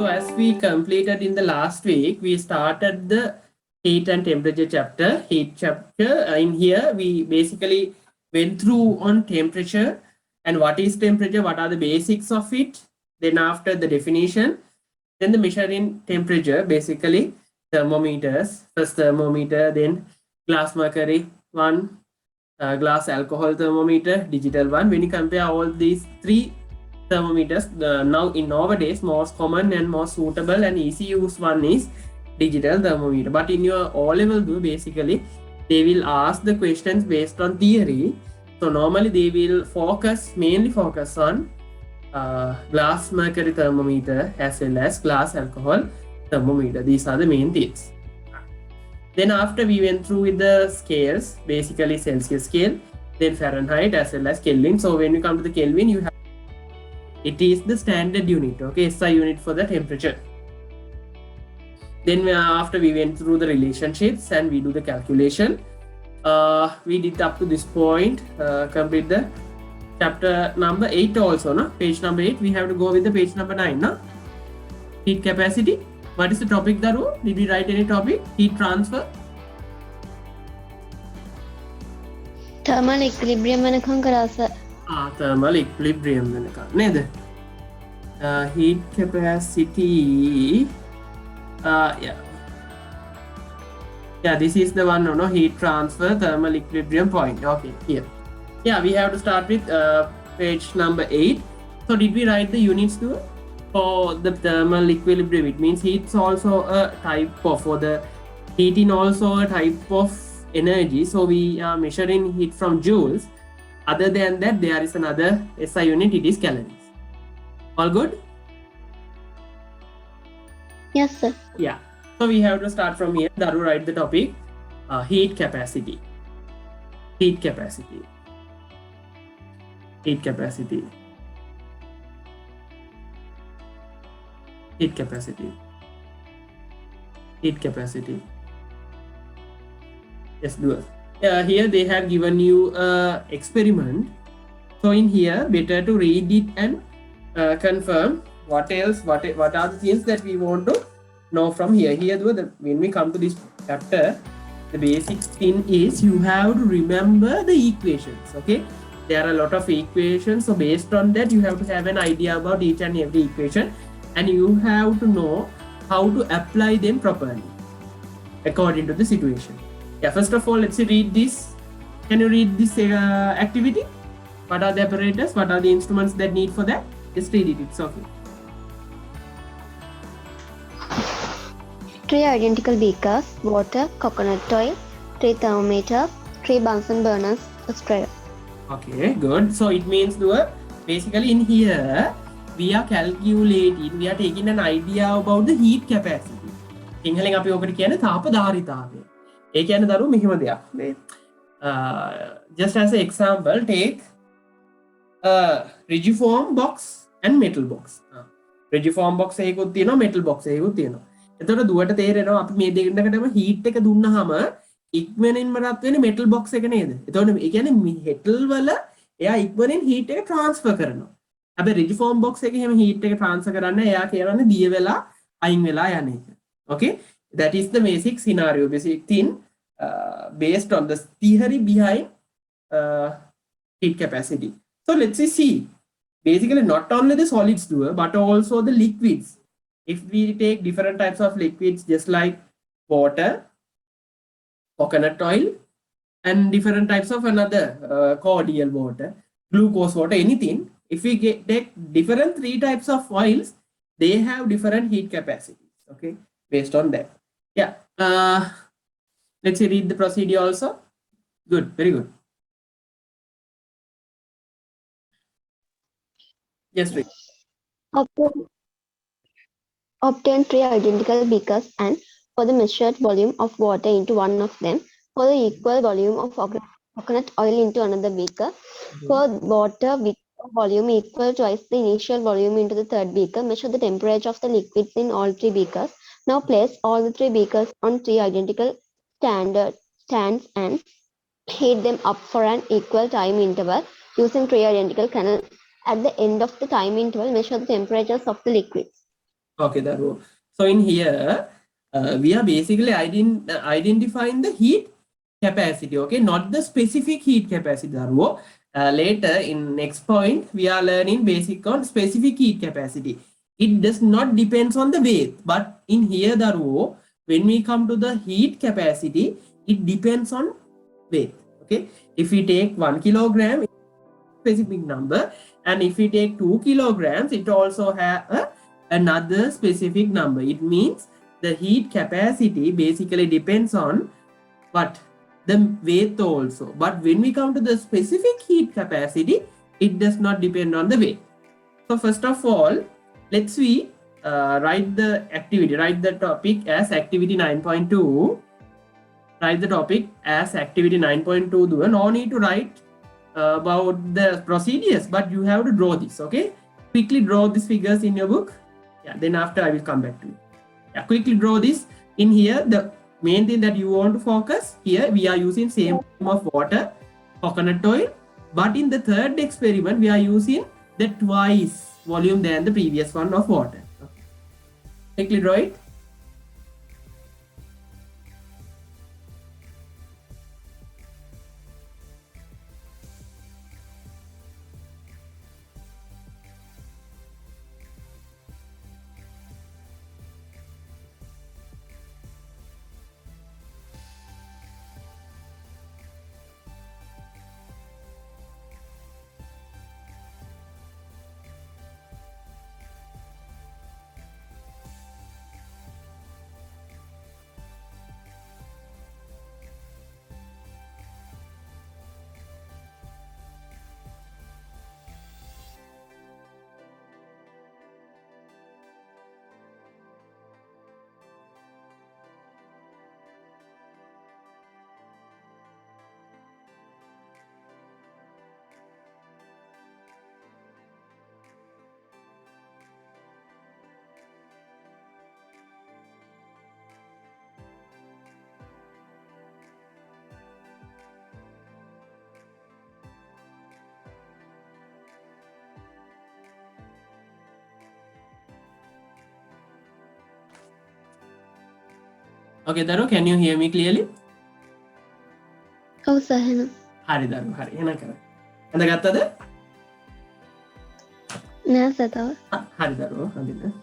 So as we completed in the last week, we started the heat and temperature chapter. Heat chapter. In here, we basically went through on temperature and what is temperature, what are the basics of it. Then after the definition, then the measuring temperature, basically thermometers. First thermometer, then glass mercury one, glass alcohol thermometer, digital one. When you compare all these three thermometers, now in nowadays most common and most suitable and easy use one is digital thermometer. But in your O-level do, basically they will ask the questions based on theory. So normally they will mainly focus on glass mercury thermometer as well as glass alcohol thermometer. These are the main things. Then after we went through with the scales, basically Celsius scale, then Fahrenheit as well as Kelvin. So when you come to the Kelvin, you have it is the standard unit, okay, SI unit for the temperature. Then after we went through the relationships and we do the calculation, we did up to this point, complete the chapter number 8 also, no? Page number 8, we have to go with the page number 9, no? Heat capacity. What is the topic, Daru? Did we write any topic? Heat transfer? Thermal equilibrium වෙනකන් කරා sir. Thermal equilibrium වෙනකන් නේද? Heat capacity. Yeah, this is the one, no? Heat transfer, thermal equilibrium point. Okay, here. Yeah, we have to start with page number 8. So did we write the units too? For the thermal equilibrium, it means heat's also a type of, for the heating also a type of energy. So we are measuring heat from joules. Other than that, there is another SI unit, it is calories. All good? Yes sir. Yeah. So we have to start from here. Daru write the topic, heat capacity. Heat capacity. Heat capacity. Heat capacity. Heat capacity. Yes, do it. Here they have given you a experiment. So in here, better to read it and confirm what else, what are the things that we want to know from here. Here, when we come to this chapter, the basic thing is you have to remember the equations. Okay, there are a lot of equations. So based on that, you have to have an idea about each and every equation, and you have to know how to apply them properly according to the situation. Yeah, first of all, let's read this. Can you read this activity? What are the apparatus? What are the instruments that need for that? Just read it. It's okay. 3 identical beakers, water, coconut oil, 3 thermometer, 3 Bunsen burners, a sprayer. Okay, good. So it means basically in here we are calculating, we are taking an idea about the heat capacity. සිංහලෙන් අපි ඔකට කියන්නේ තාපධාරිතාවය. ඒ කියන්නේ දරුවෝ මෙහෙම දෙයක් නේ. Just as an example, take a rigiform box and metal box. Rigiform box එකකුත් තියෙනවා, metal box එකකුත් තියෙනවා. එතකොට දුවට තේරෙනවා අපි මේ දෙන්නකටම heat එක දුන්නාම ඉක්මනින්ම රත් වෙන්නේ metal box එක නේද? එතකොට ඒ කියන්නේ metal වල එයා ඉක්මනින් heat එක transfer කරනවා. හැබැයි rigiform box එකේ එහෙම heat එක transfer කරන්න එයා කියන්නේ දිය වෙලා අයින් වෙලා යන එක. Okay, that is the basic scenario, basic thing based on the theory behind heat capacity. So let's see, basically not only the solids but also the liquids. If we take different types of liquids, just like water, coconut oil, and different types of another cordial water, glucose water, anything, if we take different 3 types of oils, they have different heat capacities. Okay, based on that. Yeah, let's read the procedure also. Good, very good. Yes, please. Obtain 3 identical beakers and pour the measured volume of water into one of them. Pour the equal volume of coconut oil into another beaker. Pour water with volume equal twice the initial volume into the third beaker. Measure the temperature of the liquids in all 3 beakers. Now place all the 3 beakers on 3 identical stands and heat them up for an equal time interval using 3 identical candles. At the end of the time interval, measure the temperatures of the liquids. Okay, Daru. So in here, we are basically identifying the heat capacity, okay, not the specific heat capacity, Daru. Later in next point, we are learning basic on specific heat capacity. It does not depends on the weight, but in here, Daru, when we come to the heat capacity, it depends on weight. Okay, if we take 1 kilogram, specific number, and if we take 2 kilograms, it also have another specific number. It means the heat capacity basically depends on what the weight also, but when we come to the specific heat capacity, it does not depend on the weight. So first of all, let's we write the topic as activity 9.2. Write the topic as activity 9.2. No need to write about the procedures, but you have to draw this. Okay, quickly draw these figures in your book. Yeah, then after I will come back to you. Yeah, quickly draw this. In here, the main thing that you want to focus, here we are using same of water, coconut oil, but in the third experiment we are using the twice volume than the previous one of water. Okay. Quickly draw it. Okay, Daru, can you hear me clearly? ඔව් සහන. Hari Daru, hari. Enak kan? Anda kata ada? නෑ සතාව. Hari Daru, nanti.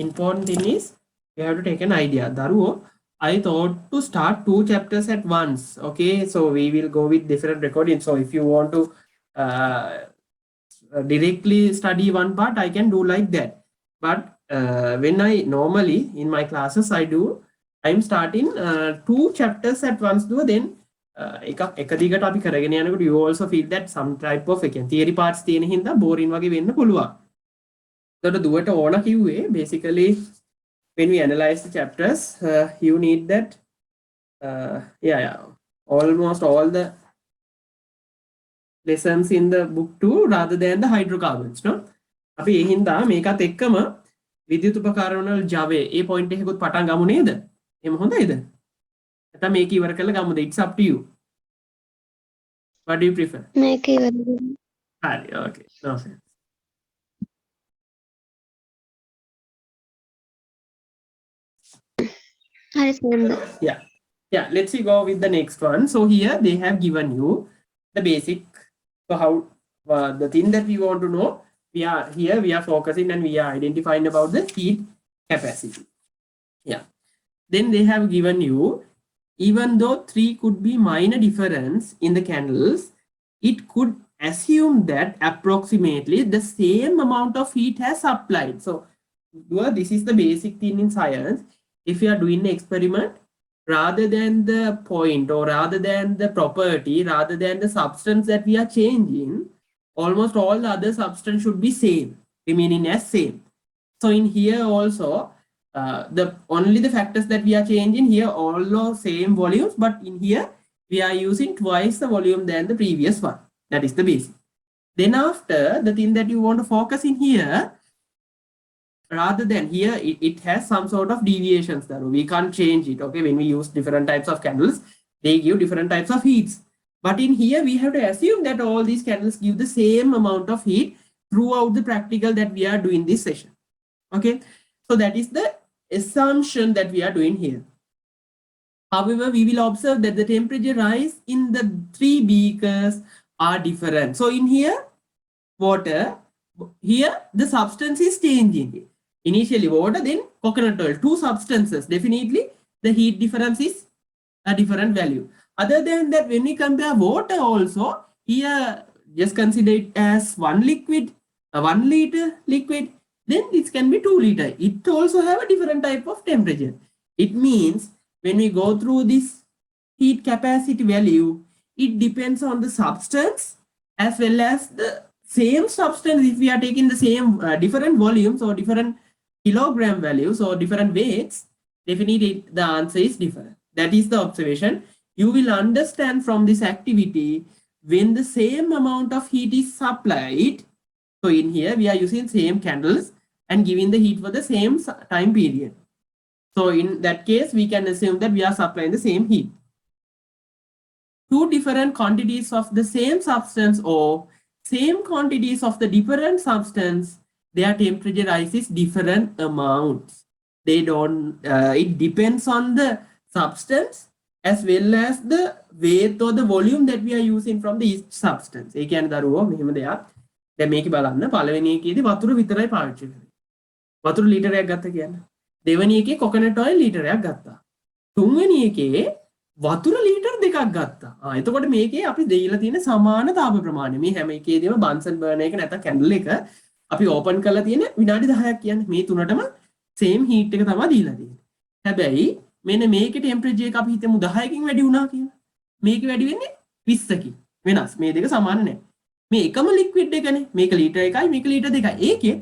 Important thing is you have to take an idea. Daru, I thought to start 2 chapters at once. Okay, so we will go with different recordings. So if you want to directly study one part, I can do like that. But when I normally in my classes I'm starting 2 chapters at once. Then එක දිගට අපි කරගෙන යනකොට you also feel that some type of theory parts තියෙන හින්දා boring වගේ වෙන්න පුළුවන්. එතකොට දුවට ඕන කිව්වේ basically when we analyze the chapters, you need that almost all the lessons in the book too rather than the hydrocarbons, no? අපි ඒ හින්දා මේකත් එක්කම විද්‍යුත් උපකරණ වල Java ඒ point එකකුත් පටන් ගමු නේද? එහෙම හොඳයිද? නැත්නම් මේක ඉවර කරලා ගමුද? It's up to you. What do you prefer? මේක ඉවර කරමු. හරි, okay. No sense. හරි සනන්ද. Yeah, let's see, go with the next one. So here they have given you the basic. So how the thing that we want to know, we are focusing and we are identifying about the heat capacity. Yeah, then they have given you, even though 3 could be minor difference in the candles, it could assume that approximately the same amount of heat has applied. So this is the basic thing in science. If you are doing an experiment, rather than the point or rather than the property, rather than the substance that we are changing, almost all the other substance should be same, remaining as same. So in here also, the only the factors that we are changing here all are same volumes, but in here we are using twice the volume than the previous one. That is the basic. Then after, the thing that you want to focus in here, rather than here, it has some sort of deviations there. We can't change it. Okay, when we use different types of candles, they give different types of heats. But in here, we have to assume that all these candles give the same amount of heat throughout the practical that we are doing this session. Okay, so that is the assumption that we are doing here. However, we will observe that the temperature rise in the 3 beakers are different. So in here, water, here the substance is changing. Initially water, then coconut oil, two substances. Definitely the heat difference is a different value. Other than that, when we compare water also, here just consider it as 1 liquid, a 1 liter liquid, then this can be 2 liter. It also have a different type of temperature. It means when we go through this heat capacity value, it depends on the substance as well as the same substance. If we are taking the same different volumes or different kilogram values or different weights, definitely the answer is different. That is the observation. You will understand from this activity when the same amount of heat is supplied. So in here we are using same candles and giving the heat for the same time period. So in that case, we can assume that we are supplying the same heat. Two different quantities of the same substance or same quantities of the different substance, their temperature rises different amounts. They don't, it depends on the substance as well as the weight or the volume that we are using from the each substance. ඒ කියන්නේ දරුවෝ මෙහෙම දෙයක්. දැන් මේක බලන්න පළවෙනි එකේදී වතුර විතරයි පාවිච්චි කරන්නේ. වතුර ලීටරයක් ගත්ත කියන්නේ. දෙවෙනි එකේ කොකනට් ඔයිල් ලීටරයක් ගත්තා. තුන්වෙනි එකේ වතුර ලීටර් දෙකක් ගත්තා. එතකොට මේකේ අපි දෙයිලා තියෙන සමාන තාප ප්‍රමාණය. මේ හැම එකේදීම බන්සන් බර්නර් එක නැත්නම් කැන්ඩල් එක අපි ඕපන් කරලා තියෙන විනාඩි 10ක් කියන්නේ. මේ තුනටම සේම් හීට් එක තමයි දීලා තියෙන්නේ. හැබැයි මෙන්න මේකේ ටෙම්පරේචර් එක අපි හිතමු 10කින් වැඩි වුණා කියලා. මේක වැඩි වෙන්නේ 20කින්. වෙනස්. මේ දෙක සමාන නැහැ. මේ එකම ලික්විඩ් එකනේ. මේක ලීටර් 1යි මේක ලීටර් 2යි. ඒකේ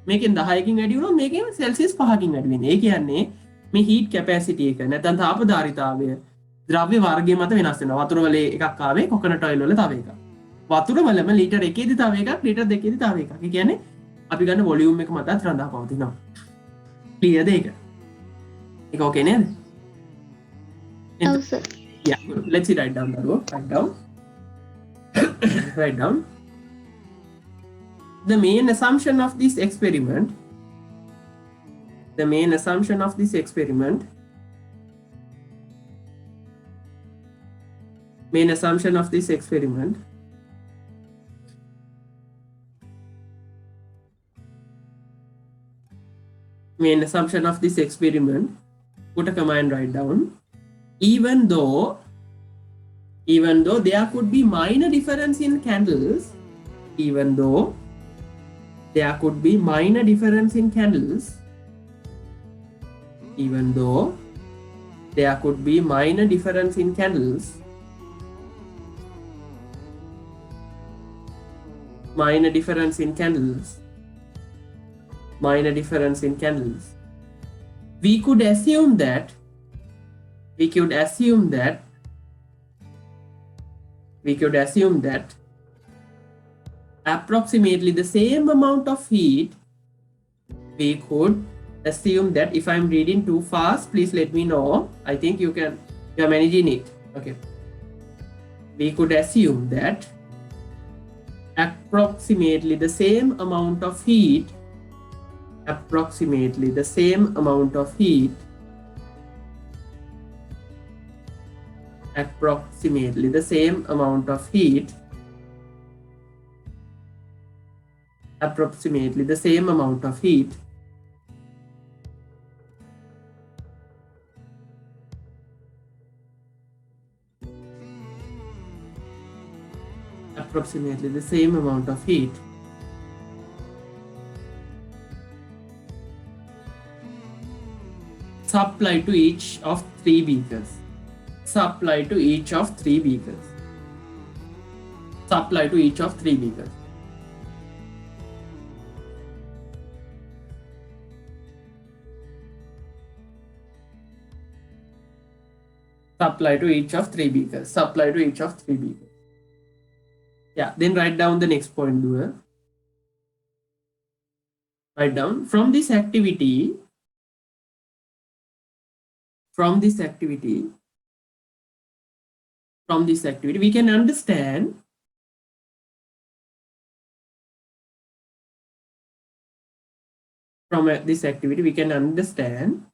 මේකෙන් 10කින් වැඩි වුණොත් මේකෙන් සෙල්සියස් 5කින් වැඩි වෙන්නේ. ඒ කියන්නේ මේ හීට් කැපැසිටි එක නැත්නම් තාප ධාරිතාවය ද්‍රව්‍ය වර්ගය මත වෙනස් වෙනවා. වතුර වල එකක් ආවේ කොකනට් ඔයිල් වල තව එකක්. වතුර වලම ලීටර් 1 දී තව එකක්, ලීටර් 2 දී තව එකක්. ඒ කියන්නේ අපි ගන්න වොලියුම් එක මතත් රඳා පවතිනවා. ක්ලියර්ද ඒක? ඒක ඕකේ නේද? ඔව් sir. Yeah, good. Let's write down that word. Write down. Write down. The main assumption of this experiment. The main assumption of this experiment. Main assumption of this experiment. Main assumption of this experiment. Put a command, write down. Even though there could be minor difference in candles, even though there could be minor difference in candles, even though there could be minor difference in candles, minor difference in candles, minor difference in candles, we could assume that approximately the same amount of heat we could assume that if I'm reading too fast, please let me know. I think you are managing it. Okay. We could assume that approximately the same amount of heat, approximately the same amount of heat, approximately the same amount of heat, approximately the same amount of heat approximately the same amount of heat supply to each of 3 beakers. Supply to each of 3 beakers. Supply to each of 3 beakers. Supply to each of 3 beakers. Supply to each of 3 beakers. Yeah, then write down the next point, doer. Write down from this activity, we can understand from this activity we can understand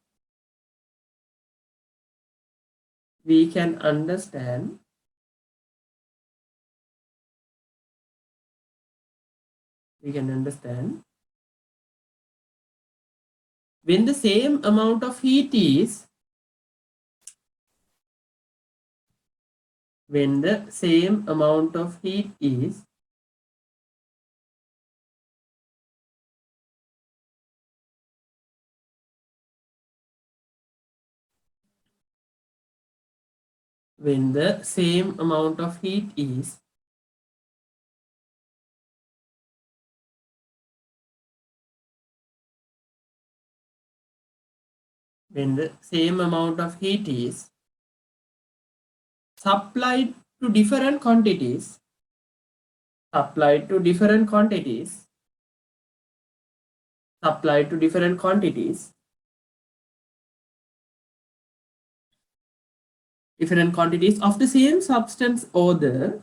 when the same amount of heat is when the same amount of heat is when the same amount of heat is when the same amount of heat is supplied to different quantities supplied to different quantities supplied to different quantities different quantities of the same substance or the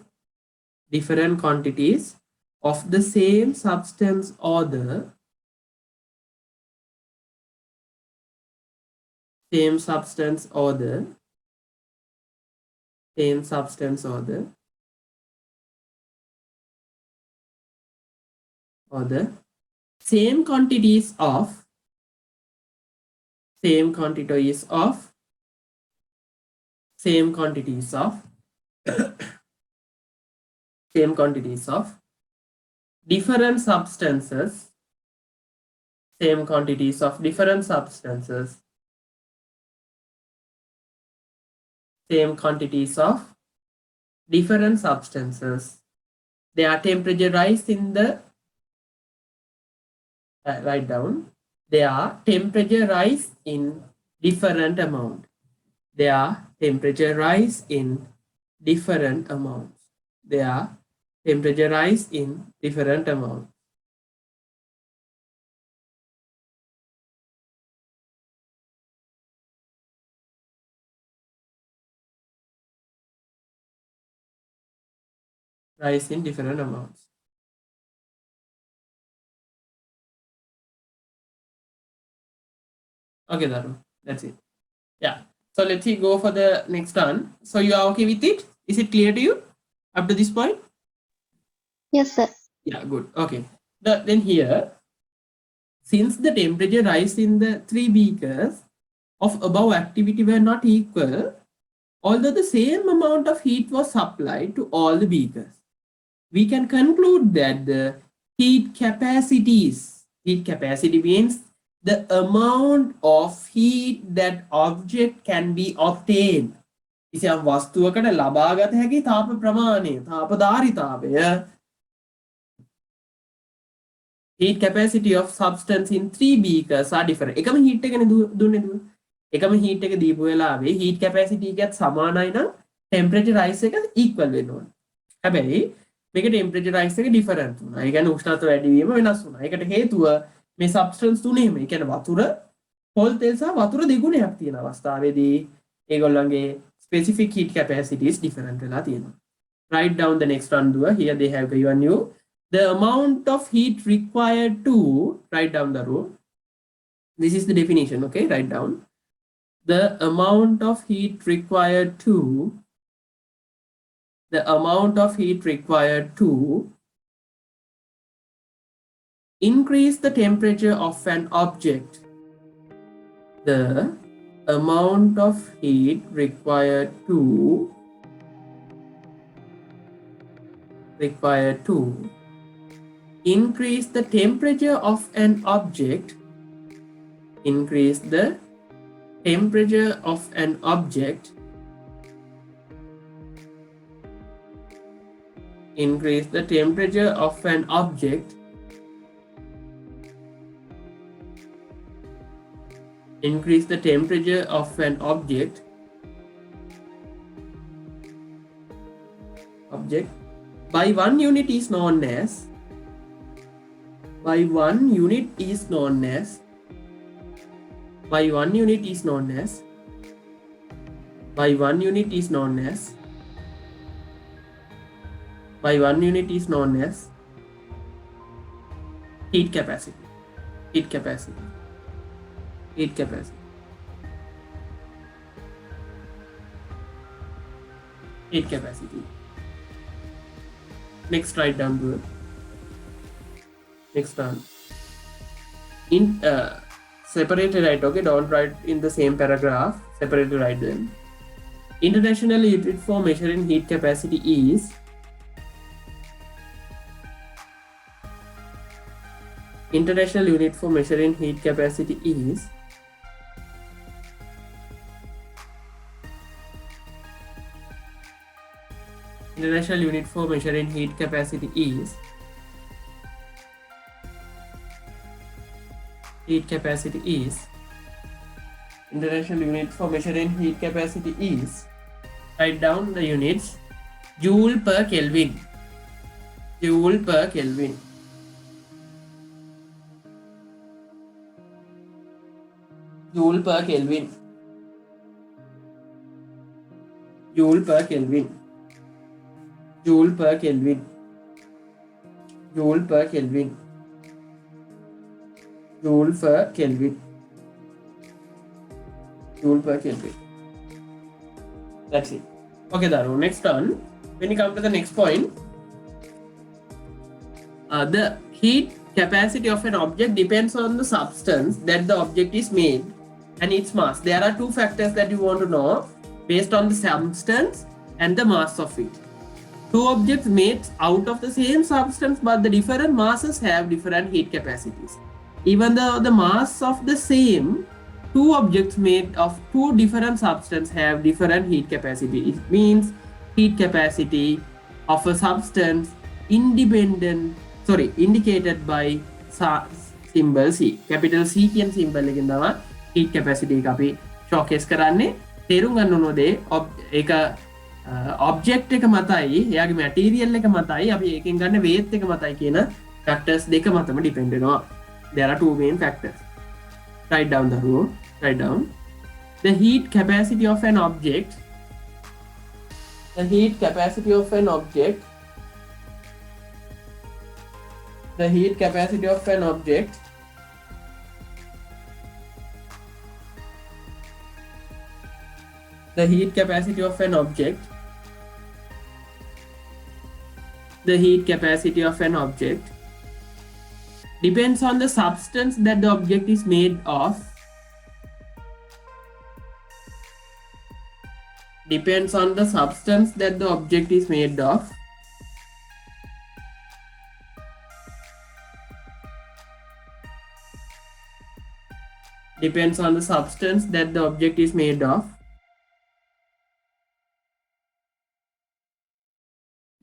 different quantities of the same substance or the same substance or the same substance or the same quantities of same quantities of same quantities of same quantities of different substances same quantities of different substances same quantities of different substances their temperature rise in the write down their temperature rise in different amount their temperature rise in different amounts their temperature rise in different amounts rise in different amounts. Okay, that's it. Yeah. So let's see, go for the next one. So you are okay with it? Is it clear to you up to this point? Yes, sir. Yeah, good. Okay. Then here, since the temperature rise in the 3 beakers of above activity were not equal, although the same amount of heat was supplied to all the beakers, we can conclude that the heat capacity means the amount of heat that object can be obtained. කිසියම් වස්තුවකට ලබාගත හැකි තාප ප්‍රමාණය තාප ධාරිතාවය heat capacity of substance in 3 beakers are different. එකම heat එකනේ දුන්නේ දුව. එකම heat එක දීපු වෙලාවේ heat capacity එකත් සමානයි නම් temperature rise එක equal වෙන්න ඕනේ. හැබැයි මේක temperature rise එක different වුණා. ඒ කියන්නේ උෂ්ණත්ව වැඩි වීම වෙනස් වුණා. ඒකට හේතුව මේ substance තුනේම. ඒ කියන්නේ වතුර පොල් තෙල් සහ වතුර දෙගුණයක් තියෙන අවස්ථාවේදී ඒගොල්ලන්ගේ specific heat capacities different වෙලා තියෙනවා. Write down the next one. Here they have given you the amount of heat required to write down the rule. This is the definition. Okay, write down the amount of heat required to increase the temperature of an object. The amount of heat required to increase the temperature of an object. Increase the temperature of an object. Increase the temperature of an object. Increase the temperature of an object. By 1 unit is known as. By 1 unit is known as. By 1 unit is known as. By 1 unit is known as. By 1 unit is known as heat capacity. Heat capacity. Heat capacity. Heat capacity. Next, write down the next one. In separated, write. Okay, don't write in the same paragraph. Separated, write them. International unit for measuring heat capacity is. International unit for measuring heat capacity is. International unit for measuring heat capacity is. Heat capacity is. International unit for measuring heat capacity is. Write down the units. Joule per Kelvin. Joule per Kelvin. Joule per Kelvin. Joule per Kelvin. Joule per Kelvin. Joule per Kelvin. Joule per Kelvin. Joule per Kelvin. That's it. Okay, Daru. Next one. When you come to the next point, the heat capacity of an object depends on the substance that the object is made and its mass. There are two factors that you want to know based on the substance and the mass of it. Two objects made out of the same substance, but the different masses have different heat capacities. Even though the mass of the same, two objects made of two different substances have different heat capacity. It means heat capacity of a substance indicated by symbol C. Capital C කියන symbol එකෙන් තමයි heat capacity එක අපි showcase කරන්නේ. තේරුම් ගන්න ඕනේ ඒක object එක මතයි එයාගේ material එක මතයි අපි ඒකෙන් ගන්න weight එක මතයි කියන factors දෙක මතම depend වෙනවා. There are two main factors. Write down the rule. Write down the heat capacity of an object. The heat capacity of an object. The heat capacity of an object the heat capacity of an object the heat capacity of an object depends on the substance that the object is made of. Depends on the substance that the object is made of. Depends on the substance that the object is made of.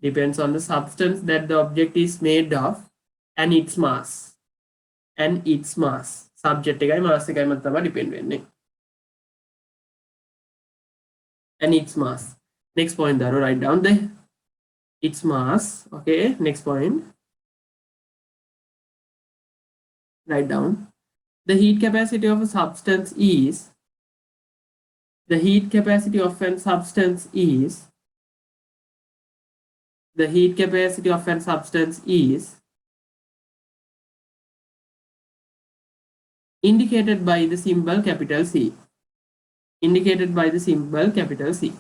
Depends on the substance that the object is made of and its mass. And its mass. Subject එකයි mass එකයි මත තමයි depend වෙන්නේ. And its mass. Next point Daru, write down the its mass. Okay, next point. Write down the heat capacity of a substance is the heat capacity of a substance is the heat capacity of a substance is indicated by the symbol capital C. Indicated by the symbol capital C.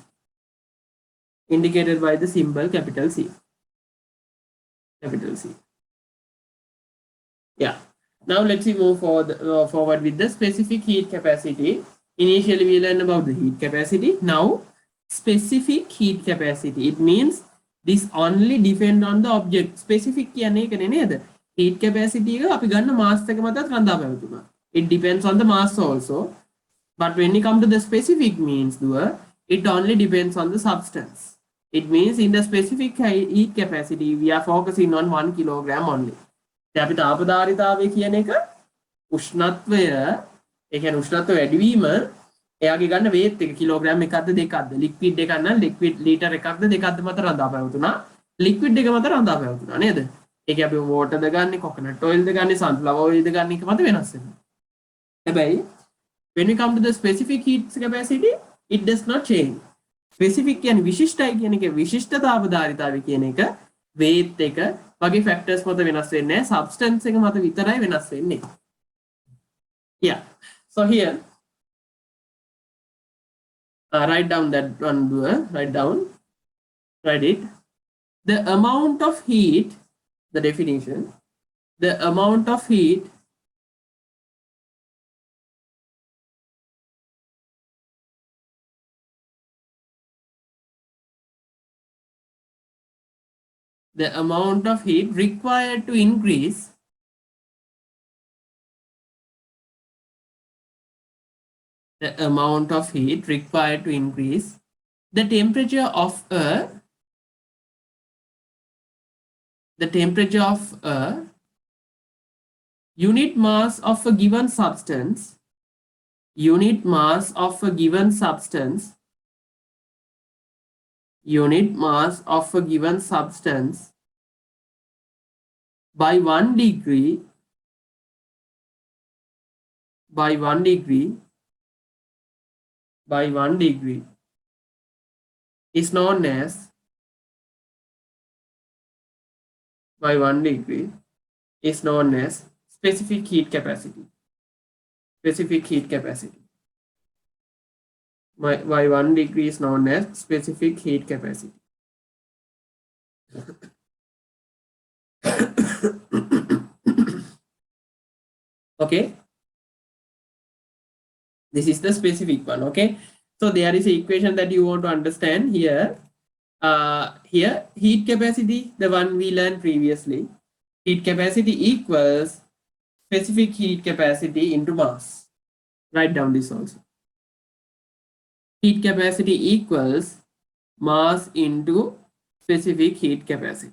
Indicated by the symbol capital C. Capital C. Yeah. Now let's move forward with the specific heat capacity. Initially we learned about the heat capacity. Now specific heat capacity. It means this only depend on the object. Specific කියන්නේ ඒකනේ නේද? Heat capacity එක අපි ගන්න mass එක මතත් රඳා පැවතුම. It depends on the mass also. But when you come to the specific means, it only depends on the substance. It means in the specific heat capacity, we are focusing on 1 kilogram only. අපි තාපධාරිතාවය කියන එක උෂ්ණත්වය ඒ කියන්නේ උෂ්ණත්වය වැඩිවීම එයාගේ ගන්න weight එක kilogram එකක්ද දෙකක්ද liquid එකක් නම් ලික්විඩ් ලීටර් එකක්ද දෙකක්ද මත රඳා පැවතුනා ලික්විඩ් එක මත රඳා පැවතුනා නේද ඒක අපි වෝටර්ද ගන්න කොකනට් ඔයිල්ද ගන්න සන්ෆ්ලවර් ඔයිල්ද ගන්න එක මත වෙනස් වෙනවා හැබැයි when we come to the specific heat capacity it does not change specific කියන්නේ විශිෂ්ටයි කියන එක විශිෂ්ටතාවධාරිතාවය කියන එක weight එක වගේ factors මත වෙනස් වෙන්නේ නැහැ substance එක මත විතරයි වෙනස් වෙන්නේ yeah so here write down that one write it the amount of heat the definition the amount of heat the amount of heat required to increase the amount of heat required to increase the temperature of a unit mass of a given substance unit mass of a given substance unit mass of a given substance by 1 degree by 1 degree is known as by 1 degree is known as specific heat capacity specific heat capacity by 1 degree is known as specific heat capacity okay this is the specific one okay so there is an equation that you want to understand here here heat capacity the one we learned previously heat capacity equals specific heat capacity into mass write down this also heat capacity equals mass into specific heat capacity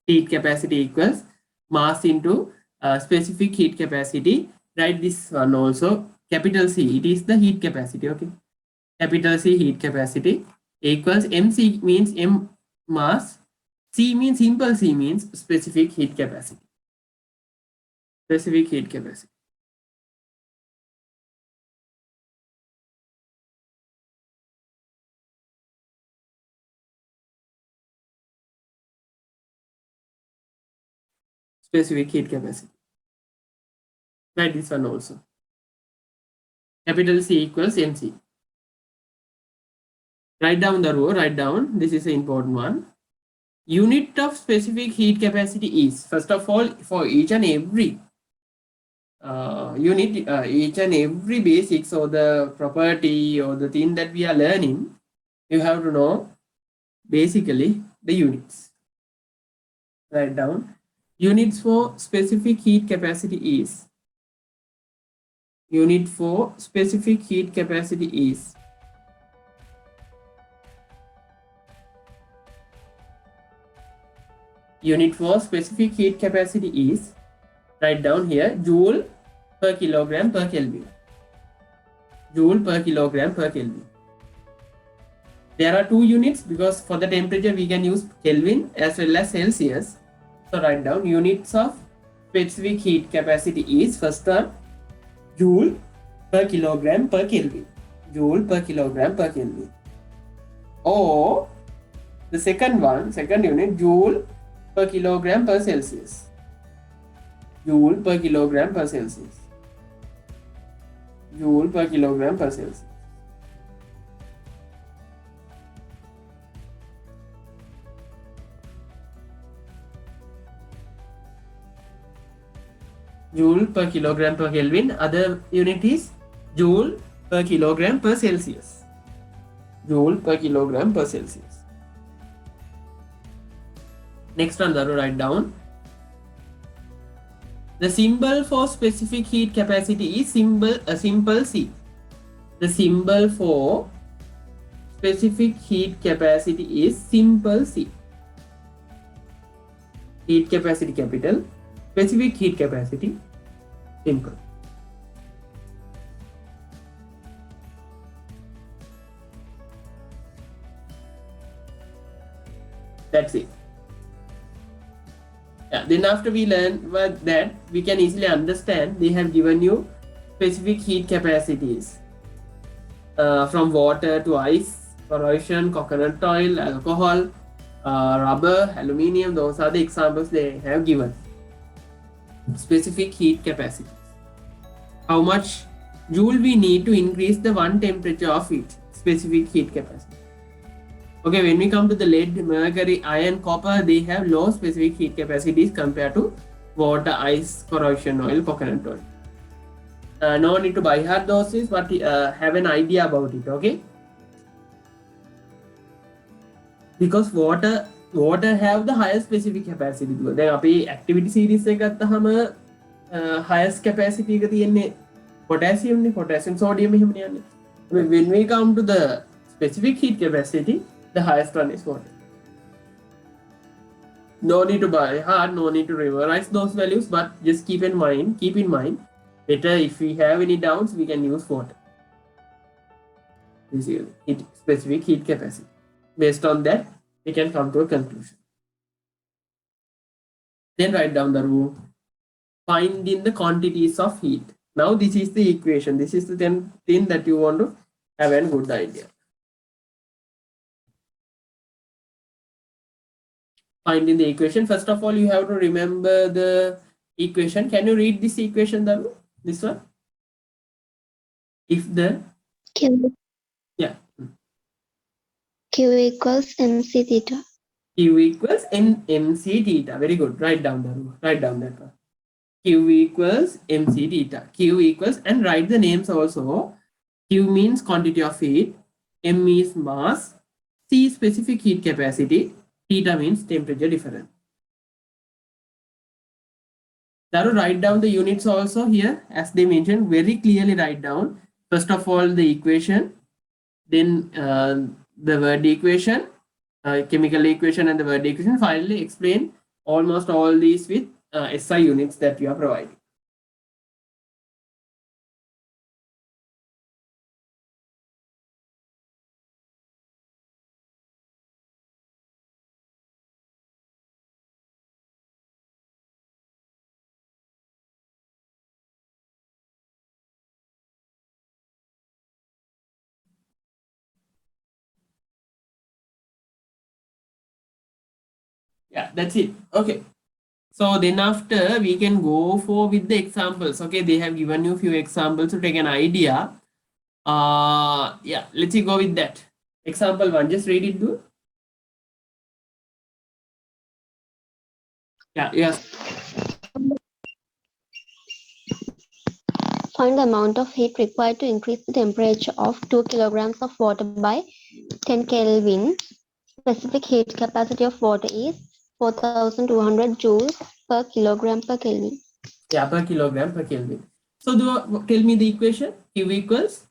heat capacity equals mass into specific heat capacity write this one also capital C it is the heat capacity okay capital C heat capacity equals mc means m mass C means simple C means specific heat capacity specific heat capacity specific heat capacity write this one also capital C equals mc write down the row write down this is an important one unit of specific heat capacity is first of all for each and every unit each and every basics or the property or the thing that we are learning you have to know basically the units write down units for specific heat capacity is unit for specific heat capacity is unit for specific heat capacity is write down here joule per kilogram per Kelvin joule per kilogram per Kelvin There are two units because for the temperature we can use Kelvin as well as Celsius. So write down units of specific heat capacity is first one joule per kilogram per Kelvin. Joule per kilogram per Kelvin. Or the second one, second unit, joule per kilogram per Celsius. Joule per kilogram per Celsius. Joule per kilogram per Celsius. Joule per kilogram per Kelvin. Other unit is joule per kilogram per Celsius. Joule per kilogram per Celsius. Next one, Daru, write down. The symbol for specific heat capacity is simple C. The symbol for specific heat capacity is simple C. Heat capacity capital, specific heat capacity simple. That's it. Yeah, then after we learn that, we can easily understand they have given you specific heat capacities from water to ice, corrosion, coconut oil, alcohol, rubber, aluminium. Those are the examples they have given. Specific heat capacities. How much joule we need to increase the one temperature of each specific heat capacity. Okay, when we come to the lead, mercury, iron, copper, they have low specific heat capacities compared to water, ice, corrosion oil, coconut oil. No need to buy hard those, but have an idea about it, okay? Because water have the highest specific capacity. Then අපි activity series එක ගත්තහම highest capacity එක තියෙන්නේ potassium, sodium එහෙම යන්නේ. When we come to the specific heat capacity, the highest one is water. No need to buy hard, no need to memorize those values, but just keep in mind, better if we have any doubts, we can use water. This is specific heat capacity. Based on that, we can come to a conclusion. Then write down the rule. Find in the quantities of heat. Now this is the equation. This is the thing that you want to have a good idea. Find in the equation. First of all, you have to remember the equation. Can you read this equation, Daru? This one? If the... Yeah. Q equals MC theta. Q equals MC theta. Very good. Write down, Daru. Write down that one. Q equals MC theta. Q equals, and write the names also. Q means quantity of heat. M is mass. C specific heat capacity. Theta means temperature difference. Daru, write down the units also here, as they mentioned, very clearly write down. First of all, the equation, then the word equation, chemical equation and the word equation. Finally, explain almost all these with SI units that you are providing. Yeah, that's it. Okay. So then after we can go for with the examples. Okay, they have given you a few examples to take an idea. Yeah, let's go with that. Example 1, just read it through. Yeah, yes. Find the amount of heat required to increase the temperature of 2 kilograms of water by 10 Kelvin. Specific heat capacity of water is 4,200 joules per kilogram per Kelvin. Yeah, per kilogram per Kelvin. So tell me the equation. Q equals?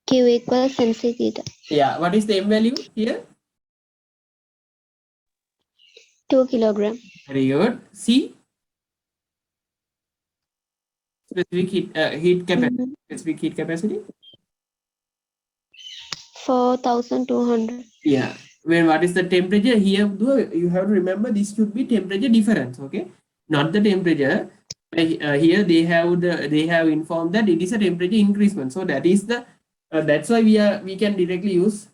Q equals MC theta. Yeah, what is the M value here? 2 kilogram. Very good. C? Specific heat capacity. Specific heat capacity? 4,200. Yeah. When what is the temperature here? You have to remember this should be temperature difference. Okay, not the temperature. Here they have informed that it is a temperature increasement. So that is the that's why we can directly use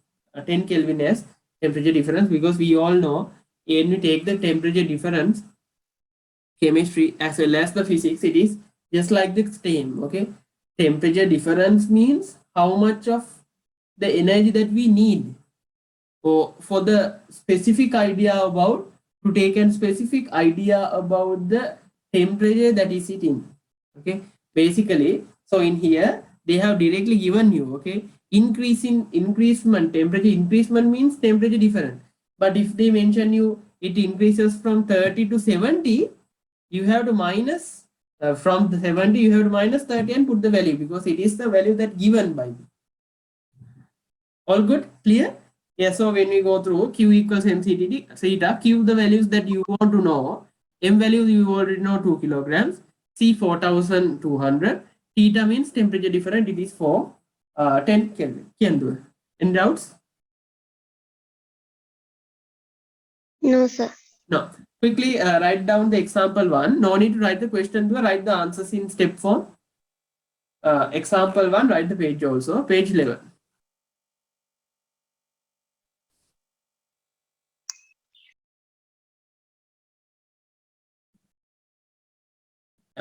10 Kelvin as temperature difference, because we all know when we take the temperature difference, chemistry as well as the physics, it is just like the same. Okay, temperature difference means how much of the energy that we need for the specific idea about, to take a specific idea about the temperature that is sitting. Okay, basically, so in here they have directly given you, okay, increasement, temperature increasement means temperature different. But if they mention you it increases from 30 to 70, you have to minus from the 70, you have to minus 30 and put the value, because it is the value that given by you. All good? Clear? Yeah, so when we go through Q equals mc theta, Q the values that you want to know. M values you already know 2 kilograms. C 4200. Theta means temperature different. It is for 10 Kelvin. Any doubts? No, sir. No. Quickly write down the example 1. No need to write the question 2. Write the answers in step form. Example 1, write the page also. Page 11.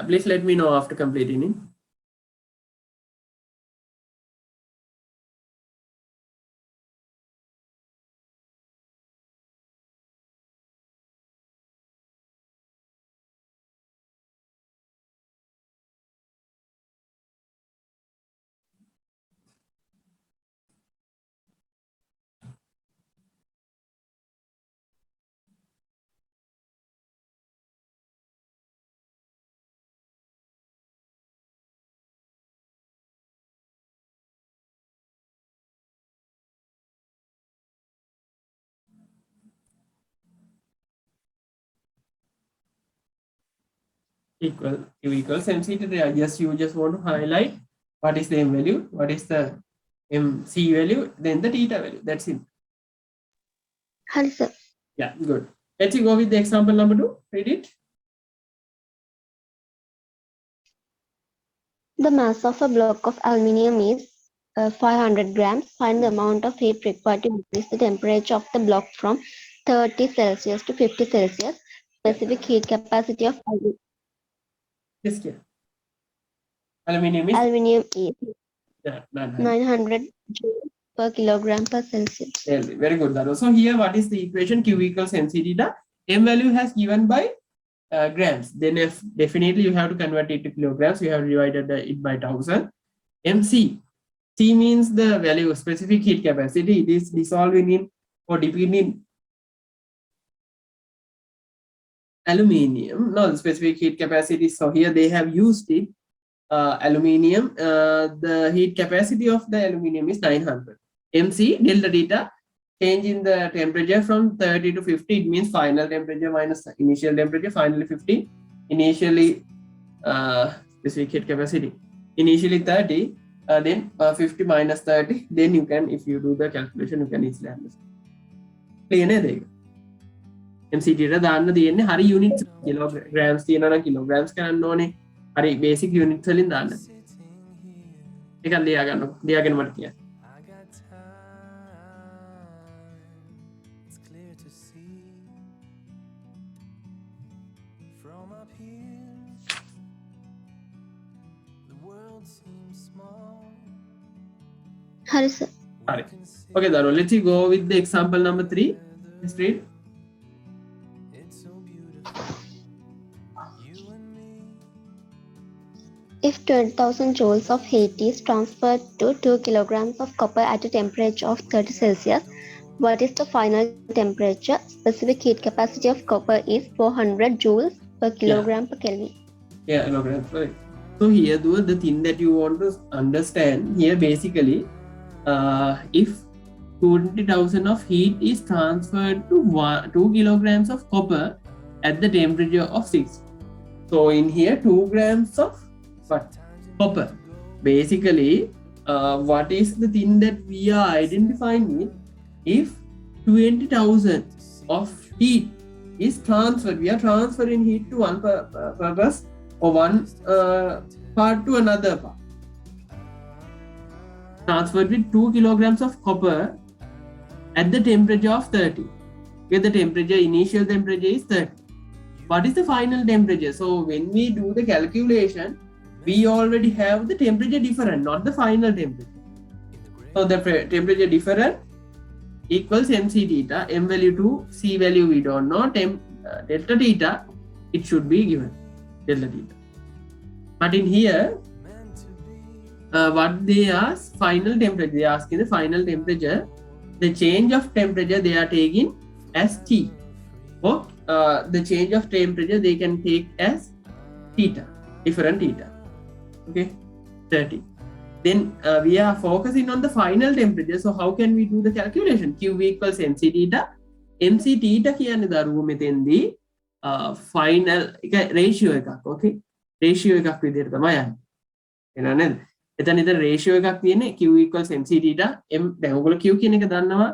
Please let me know after completing it. Q equals mc theta. Yes, you just want to highlight what is the m value, what is the mc value, then the theta value. That's it. Hi, sir. Yeah, good. Let's go with the example number 2. Read it. The mass of a block of aluminium is 500 grams. Find the amount of heat required to increase the temperature of the block from 30 Celsius to 50 Celsius. Specific heat capacity of Yes, yeah. Aluminium is aluminium is yeah, 900 joules per kilogram per Celsius. Very good, Daro. So here, what is the equation? Q equals mc theta. M value has given by grams. Then if definitely you have to convert it to kilograms, you have divided it by 1000. mc. C means the value, specific heat capacity. It is dissolving in or dipping in aluminium. No, the specific heat capacity. So here they have used it. Aluminium. The heat capacity of the aluminium is 900. mc delta theta. Change in the temperature from 30 to 50. It means final temperature minus initial temperature. Finally 50. Initially specific heat capacity. Initially 30. Then 50 minus 30. Then you can, if you do the calculation, you can easily understand. Clear නේද ඒක? MCT ට දාන්න තියෙන්නේ හරි units kilograms තියෙනවා නම් kilograms කරන්න ඕනේ. හරි basic units වලින් දාන්න. ඒකත් ලියා ගන්නකො. ලියාගෙන මට කියන්න. Hi, sir. All right. Okay, Daro, let's go with the example number 3. Let's read. If 20,000 joules of heat is transferred to 2 kilograms of copper at a temperature of 30 Celsius, what is the final temperature? Specific heat capacity of copper is 400 joules per kilogram per Kelvin. Yeah, kilograms. Right. So here, the thing that you want to understand here, basically, if 20,000 of heat is transferred to 2 kilograms of copper at the temperature of 6. So in here 2 grams of what? Copper. Basically what is the thing that we are identifying it? If 20,000 of heat is transferred, we are transferring heat to one purpose or one part to another part. Transferred with 2 kilograms of copper at the temperature of 30. Where the temperature, initial temperature is 30. What is the final temperature? So when we do the calculation, we already have the temperature different, not the final temperature. So the temperature different equals mc theta, m value 2, c value we don't know, delta theta, it should be given, delta theta. But in here, what they ask, final temperature, they ask in the final temperature, the change of temperature they are taking as T. Or the change of temperature they can take as theta, different theta. Okay, 30. Then we are focusing on the final temperature. So how can we do the calculation? Q equals mc theta. mc theta කියන්නේ දරුවෝ මෙතෙන්දී final ratio එකක්. Okay, ratio එකක් විදිහට තමයි යන්නේ. එනවා නේද? එතන ඉතින් ratio එකක් තියෙන්නේ Q equals mc theta. m දැන් ඔයගොල්ලෝ Q කියන එක දන්නවා.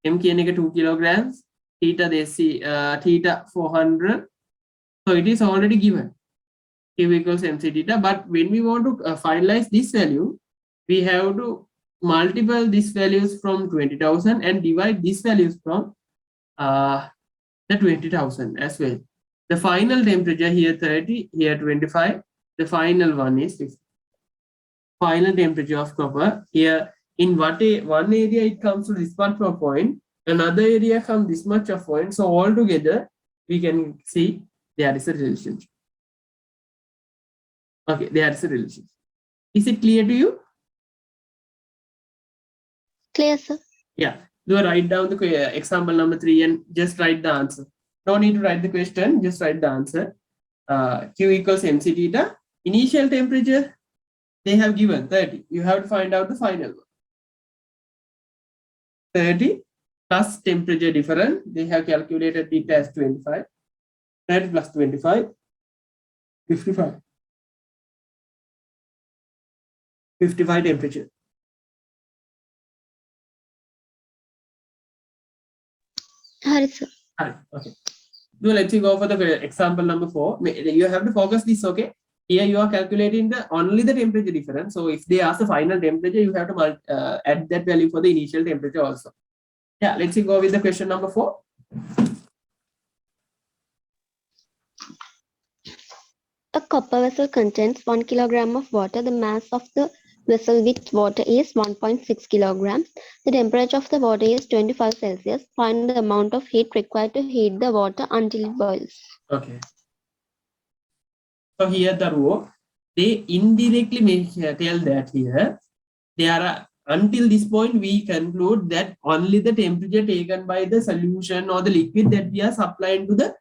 m කියන එක 2 kilograms. Theta they see theta 400. So it is already given. Q equals mc theta. But when we want to finalize this value, we have to multiply these values from 20,000 and divide these values from the 20,000 as well. The final temperature here 30, here 25. The final one is 50. Final temperature of copper here in one area it comes to this much of point, another area comes this much of point. So all together we can see there is a relationship. Okay, there is a relationship. Is it clear to you? Clear, sir. Yeah. Do write down the example number 3 and just write the answer. No need to write the question, just write the answer. Q equals mc theta. Initial temperature they have given 30. You have to find out the final one. 30 plus temperature different. They have calculated it as 25. 30 plus 25, 55. 55 temperature. Hari, sir. Okay. So let's go for the example number 4. You have to focus this, okay? Here you are calculating only the temperature difference. So if they ask the final temperature, you have to add that value for the initial temperature also. Yeah, let's go with the question number 4. A copper vessel contains 1 kilogram of water. The mass of the vessel with water is 1.6 kilograms. The temperature of the water is 25 Celsius. Find the amount of heat required to heat the water until it boils. Okay. So here the row, they indirectly tell that here, there are, until this point we conclude that only the temperature taken by the solution or the liquid that we are supplying to the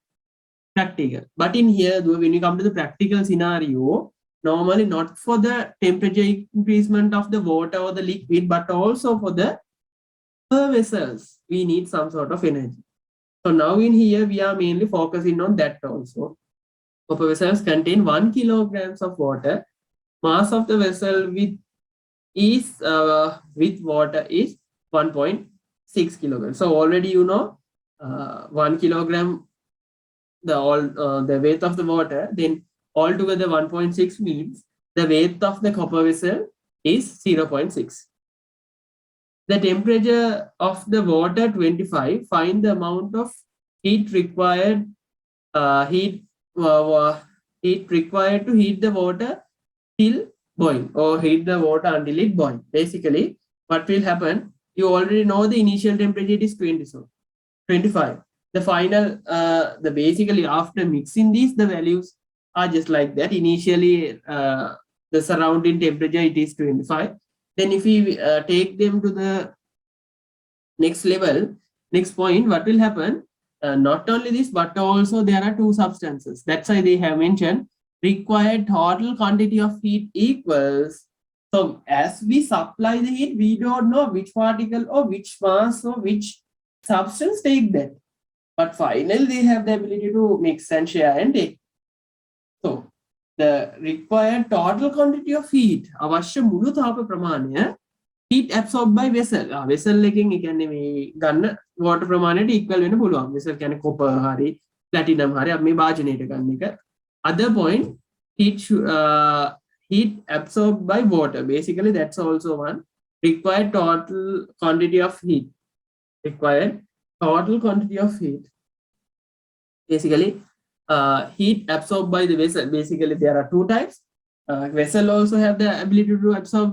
practical. But in here, when you come to the practical scenario, normally not for the temperature increasement of the water or the liquid, but also for the vessels, we need some sort of energy. So now in here, we are mainly focusing on that also. Copper vessels contain 1 kilograms of water. Mass of the vessel with water is 1.6 kilograms. So already you know 1 kilogram the weight of the water, then altogether 1.6 means the weight of the copper vessel is 0.6. The temperature of the water 25. Find the amount of heat required required to heat the water till boil, or heat the water until it boils. Basically, what will happen? You already know the initial temperature is 25. The final, basically after mixing these, the values are just like that. Initially, the surrounding temperature it is 25. Then if we take them to the next level, next point, what will happen? Not only this, but also there are two substances. That's why they have mentioned required total quantity of heat equals. So as we supply the heat, we don't know which particle or which mass or which substance take that. But finally, they have the ability to mix and share and take. So the required total quantity of heat, avashya mulu thapa pramanya, heat absorbed by vessel. Vessel එකෙන් ඒ කියන්නේ මේ ගන්න water ප්‍රමාණයට equal වෙන්න පුළුවන්. vessel කියන්නේ copper හරි platinum හරි අපි මේ භාජනයට ගන්න එක. Other point, heat absorbed by water. Basically that's also one. Required total quantity of heat. Required total quantity of heat. Basically heat absorbed by the vessel. Basically there are two types. Vessel also have the ability to absorb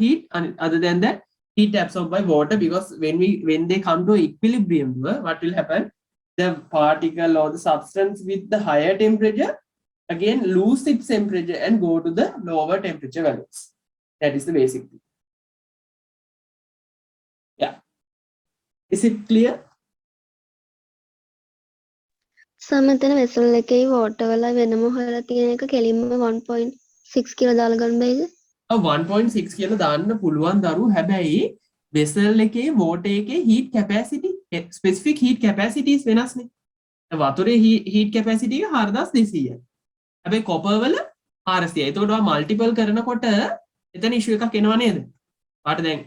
heat, and other than that heat absorbed by water, because when they come to equilibrium, what will happen, the particle or the substance with the higher temperature again lose its temperature and go to the lower temperature values. That is the basic thing. Yeah, is it clear? සමතන වෙසල් එකේ water වල වෙනම හොයලා තියෙන එක කෙලින්ම 1.6 කියලා දාලා ගන්න බැයිද? 1.6 කියලා දාන්න පුළුවන් දරු. හැබැයි vessel එකේ water එකේ heat capacity, specific heat capacities වෙනස්නේ. වතුරේ heat capacity එක 4200. හැබැයි copper වල 400. එතකොට ඔයා multiple කරනකොට එතන issue එකක් එනවා නේද? ඔයාට දැන්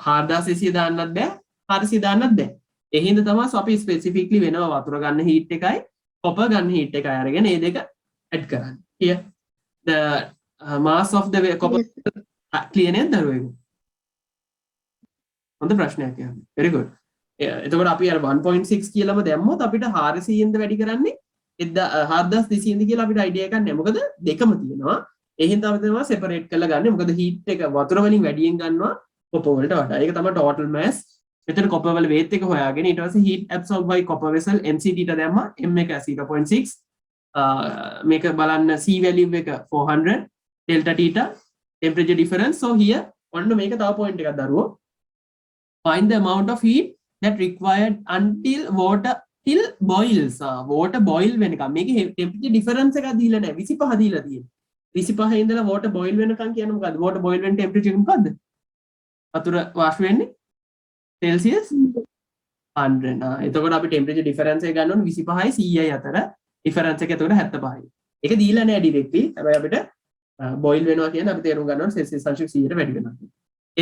4200 දාන්නත් බෑ, 400 දාන්නත් බෑ. ඒ හින්දා තමයි අපි specifically වෙනවා වතුර ගන්න heat එකයි copper ගන්න heat එකයි අරගෙන මේ දෙක add කරන්නේ. Here the mass of the copper clear නේද දරුවෙක්? හොඳ ප්‍රශ්නයක් යන්නේ. very good. එතකොට අපි අර 1.6 කියලාම දැම්මොත් අපිට 400 ද වැඩි කරන්නේ 7200 කියලා අපිට idea එකක් නැහැ. මොකද දෙකම තියෙනවා. ඒ හින්දා අපි තමයි separate කරලා ගන්න. මොකද heat එක වතුර වලින් වැඩියෙන් ගන්නවා copper වලට වඩා. ඒක තමයි total mass. මෙතන copper වල weight එක හොයාගෙන ඊට පස්සේ heat absorbed by copper vessel MCT ට දැම්මා. M එක 0.6. මේක බලන්න C value එක 400 delta theta temperature difference. So here ඔන්න මේක තව point එකක් දරුවෝ. Find the amount of heat that required until water till boils. Water boil වෙනකම් මේකේ temperature difference එකක් දීලා නැහැ. 25 දීලා තියෙනවා. 25 ඉඳලා water boil වෙනකම් කියන්නේ මොකද්ද? water boil වෙන temperature එක මොකද්ද? වතුර වාෂ්ප වෙන්නේ Celsius 100. එතකොට අපි temperature difference එක ගන්න ඕනේ 25යි 100යි අතර. difference එක එතකොට 75යි. ඒක දීලා නැහැ directly. හැබැයි අපිට boil වෙනවා කියන්නේ අපි තේරුම් ගන්න ඕනේ Celsius අංශක 100ට වැඩි වෙනවා.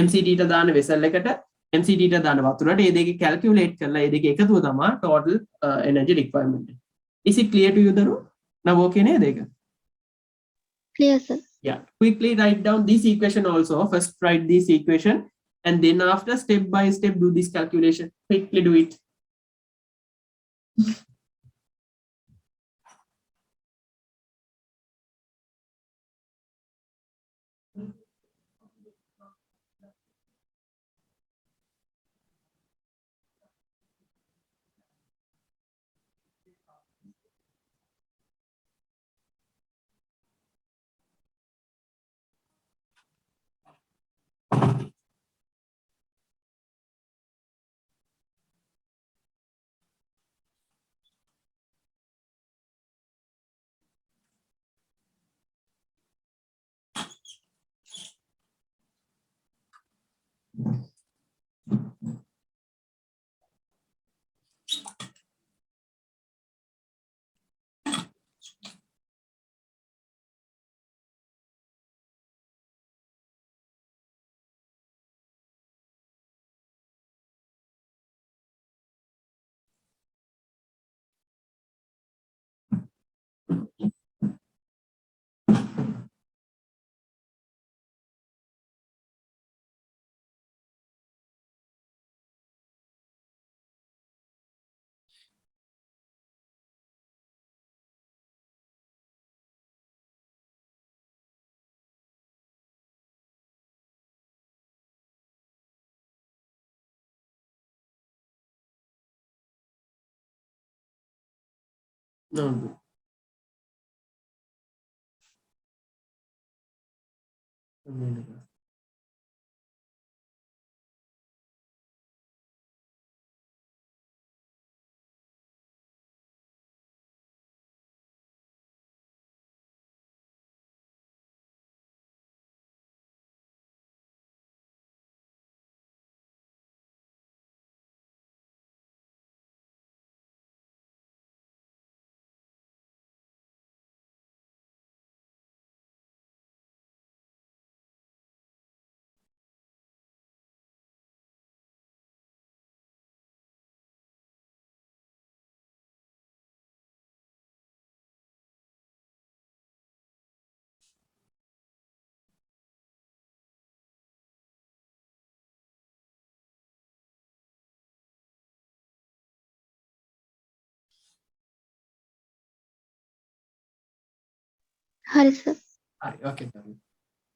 MCT ට දාන vessel එකට MCT ට දාන වතුරට මේ දෙක calculate කරලා මේ දෙක එකතුව තමයි total energy requirement. Is it clear to you දරු? Now okay නේද ඒක? Clear sir. Yeah, quickly write down this equation also. First write this equation and then after step by step do this calculation. Quickly do it. No. No. Hari sir. Okay.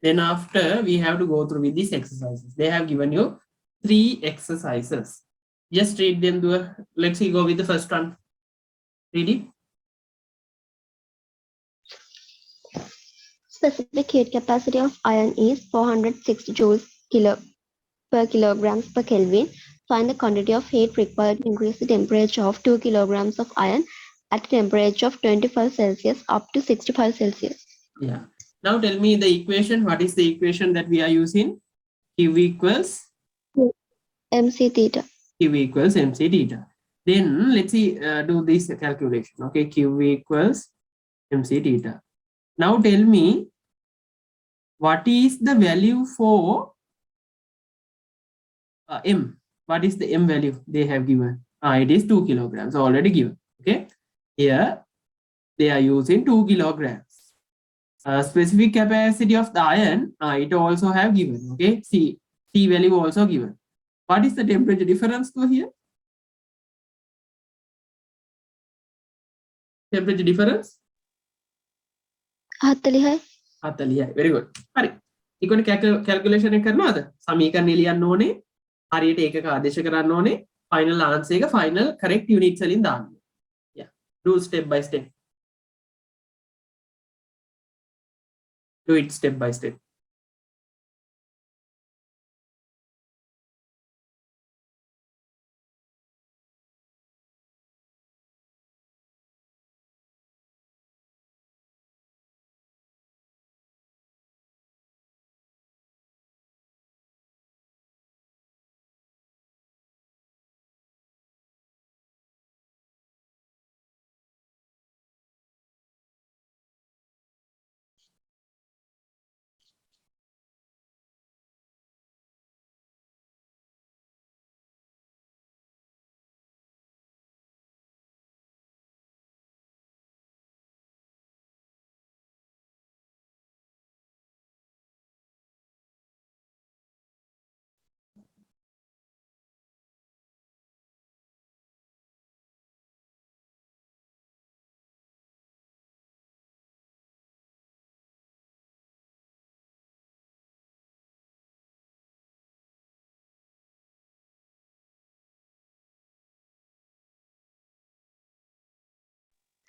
Then after we have to go through with these exercises. They have given you 3 exercises. Just read them. Let's see, go with the first one. Read it. Specific heat capacity of iron is 460 joules per kilograms per Kelvin. Find the quantity of heat required to increase the temperature of 2 kilograms of iron at a temperature of 25 Celsius up to 65 Celsius. Yeah. Now tell me the equation. What is the equation that we are using? Q equals MC theta. Q equals MC theta. Then let's see, do this calculation. Okay, Q equals MC theta. Now tell me what is the value for M. What is the M value they have given? It is 2 kilograms already given. Okay, here they are using 2 kilograms. Specific capacity of the iron, it also have given. Okay, C value also given. What is the temperature difference to here? Temperature difference? 40යි. 40යි. Very good. හරි. ඊකොනේ calculation එක කරනවද? සමීකරණ ලියන්න ඕනේ. හරියට ඒකක ආදේශ කරන්න ඕනේ. Final answer එක final correct units වලින් දාන්න. Yeah. Do step by step. Do it step by step.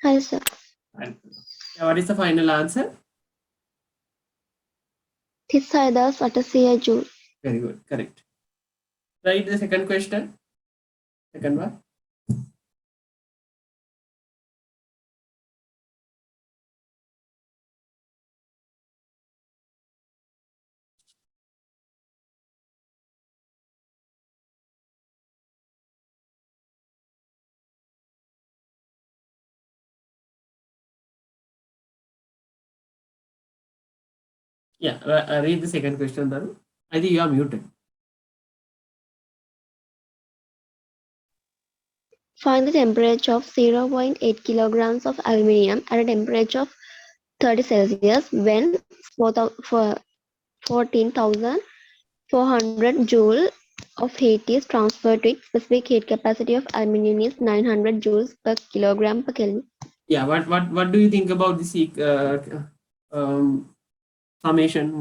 Hari sir. And what is the final answer? 36,800 joule. Very good. Correct. Write the second question. Second one. Yeah, read the second question, Dharu. I think you are muted. Find the temperature of 0.8 kilograms of aluminium at a temperature of 30 Celsius when 14,400 joule of heat is transferred to it. Specific heat capacity of aluminium is 900 joules per kilogram per Kelvin. Yeah, what do you think about this summation?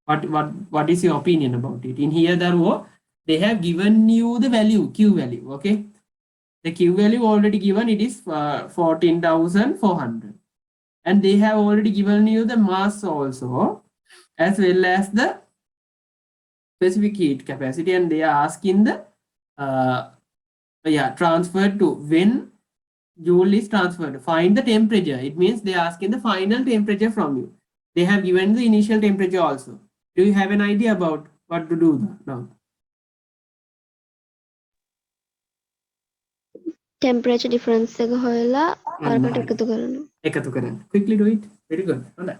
What is your opinion about it? In here, they have given you the value, Q value. Okay, the Q value already given, it is 14,400, and they have already given you the mass also, as well as the specific heat capacity, and they are asking the transferred to when joule is transferred. Find the temperature. It means they are asking the final temperature from you. They have given the initial temperature also. Do you have an idea about what to do now? Temperature difference එක හොයලා අරකට එකතු කරනවා. එකතු කරන්න. Quickly do it. Very good. හොඳයි.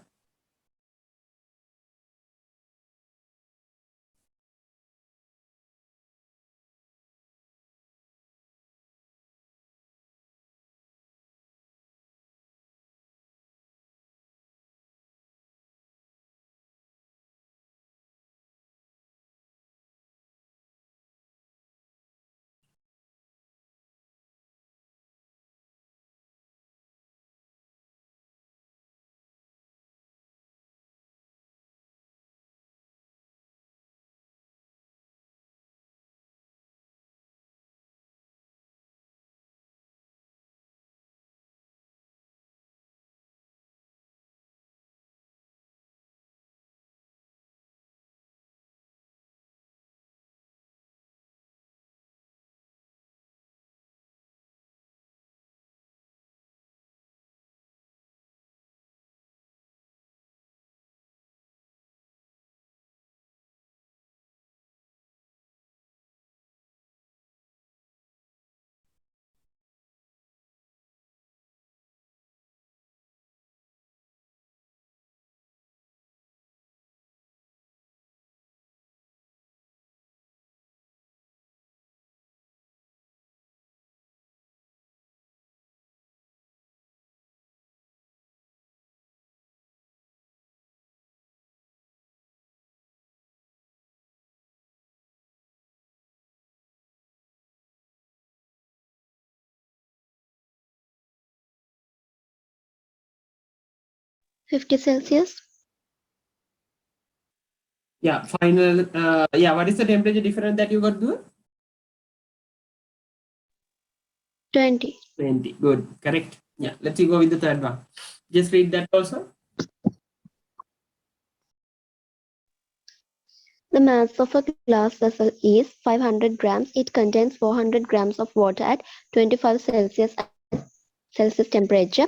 50 Celsius. Yeah, final. Yeah, what is the temperature difference that you got to? 20. 20. Good, correct. Yeah, let's go with the third one. Just read that also. The mass of a glass vessel is 500 grams. It contains 400 grams of water at 25 Celsius temperature.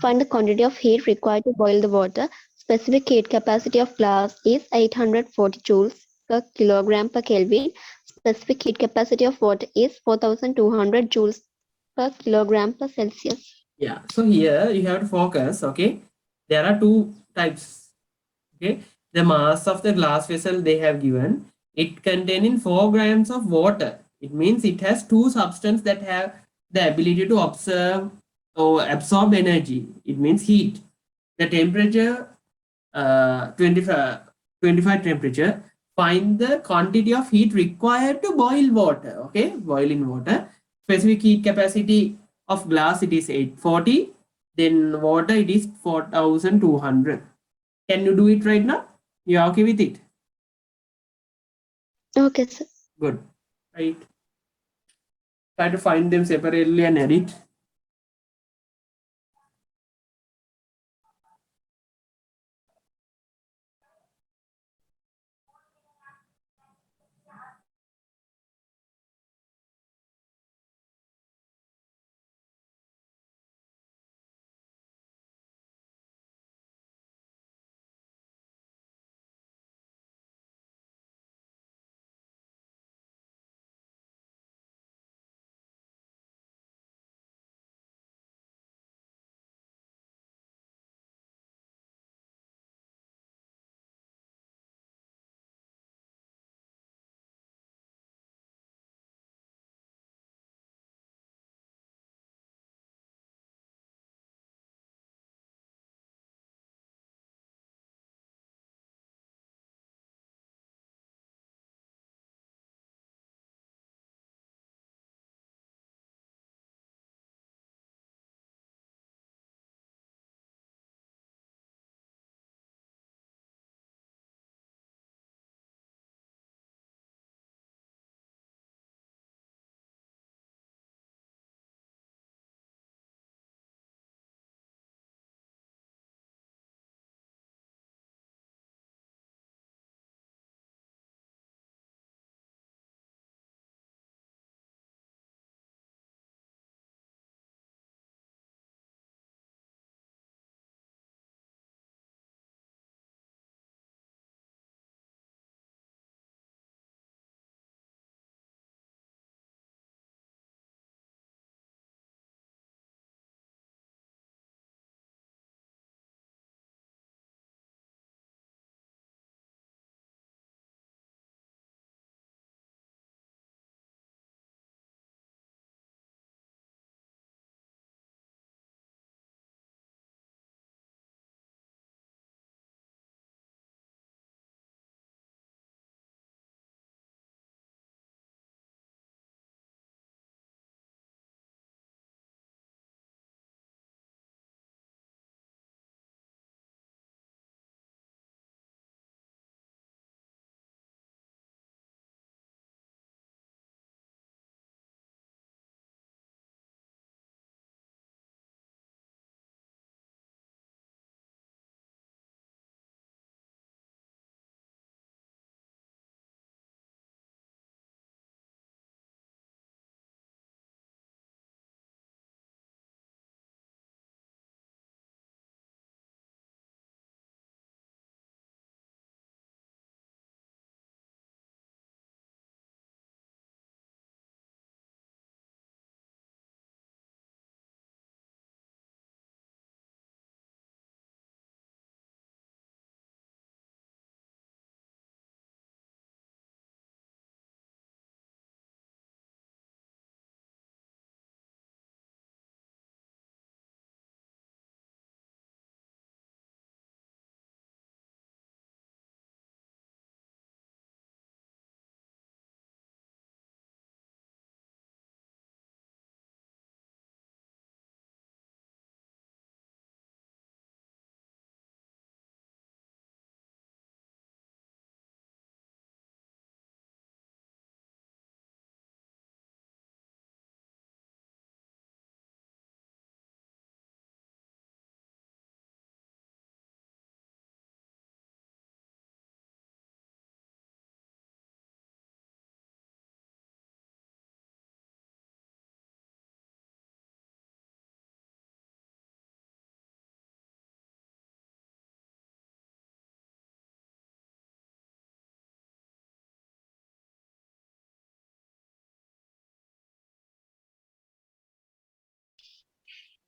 Find the quantity of heat required to boil the water. Specific heat capacity of glass is 840 joules per kilogram per Kelvin. Specific heat capacity of water is 4200 joules per kilogram per Celsius. Yeah, so here you have to focus. Okay, there are two types. Okay, the mass of the glass vessel they have given, it containing 4 grams of water. It means it has two substances that have the ability to observe or absorb energy. It means heat. The temperature 25, 25 temperature, find the quantity of heat required to boil water. Okay, boiling water. Specific heat capacity of glass, it is 840. Then water, it is 4200. Can you do it right now? You are okay with it? Okay, sir. Good. Right. Try to find them separately and edit.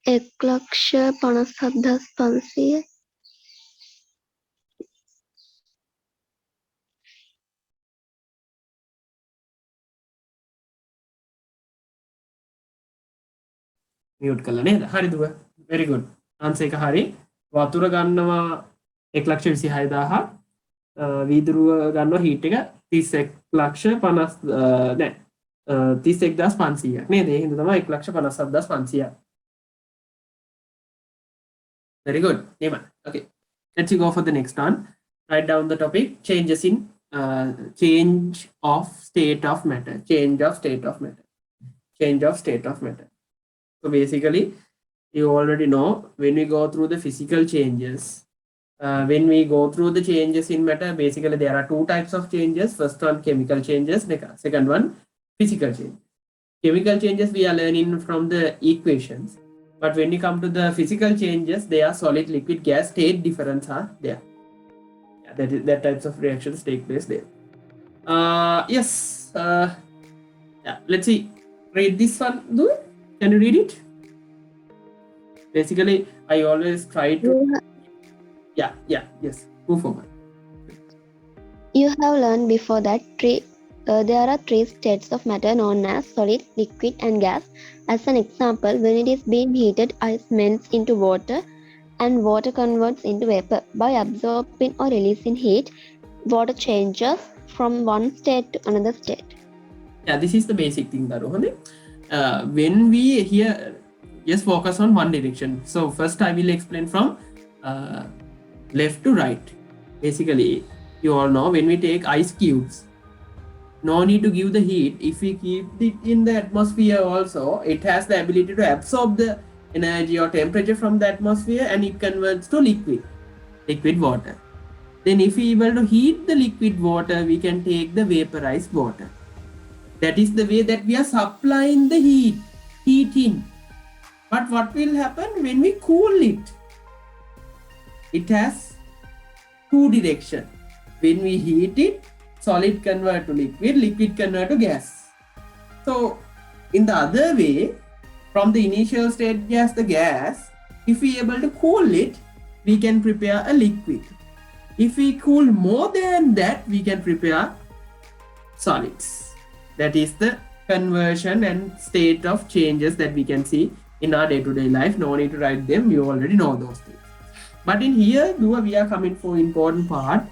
1,57,500. Mute කළා නේද? හරි දුව. very good. answer එක හරි. වතුර ගන්නවා 1,26,000. වීදුරුව ගන්නවා heat එක 31,50,000 නෑ 31,500ක් නේද? ඒ හින්දා තමයි 1,57,500. very good. එහෙමයි. okay. let's go for the next one. Write down the topic changes in change of state of matter. Change of state of matter. Change of state of matter. So basically, you already know when we go through the physical changes, when we go through the changes in matter, basically there are two types of changes. First one, chemical changes. Second one, physical changes. Chemical changes we are learning from the equations. But when you come to the physical changes, they are solid, liquid, gas, state difference are there. Yeah, that types of reactions take place there. Yes. Yeah, let's see. Read this one, do it. Can you read it? Basically, I always try to yes, move forward. You have learned before that there are three states of matter known as solid, liquid, and gas. As an example, when it is being heated, ice melts into water and water converts into vapor. By absorbing or releasing heat, water changes from one state to another state. Yeah, this is the basic thing, Darohane. When we here just focus on one direction. So first I will explain from left to right. Basically, you all know when we take ice cubes, no need to give the heat. If we keep it in the atmosphere also, it has the ability to absorb the energy or temperature from the atmosphere and it converts to liquid water. Then if we able to heat the liquid water, we can take the vaporized water. That is the way that we are supplying the heat in. But what will happen when we cool it? It has two directions. When we heat it, solid convert to liquid, liquid convert to gas. So in the other way, from the initial state gas, the gas, if we able to cool it, we can prepare a liquid. If we cool more than that, we can prepare solids. That is the conversion and state of changes that we can see in our day-to-day life. No need to write them, you already know those things. But in here, we are coming for important part,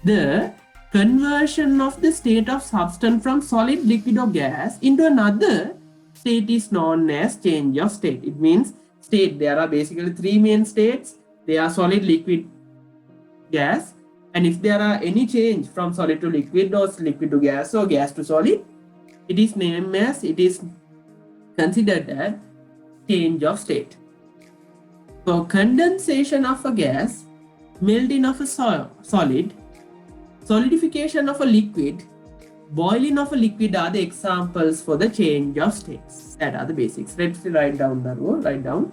the conversion of the state of substance from solid, liquid or gas into another state is known as change of state. It means state, there are basically three main states. They are solid, liquid, gas. And if there are any change from solid to liquid or liquid to gas or gas to solid, it is named as, it is considered as change of state. So condensation of a gas, melting of a solid, solidification of a liquid, boiling of a liquid are the examples for the change of states. That are the basics. Let's write down the rule. Write down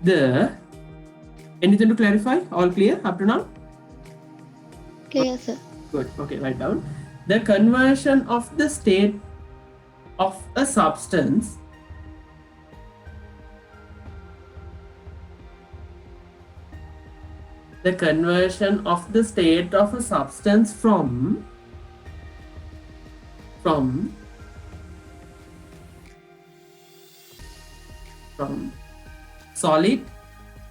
the, anything to clarify? All clear up to now? Clear, sir. Good. Okay, write down the conversion of the state of a substance the conversion of the state of a substance from solid,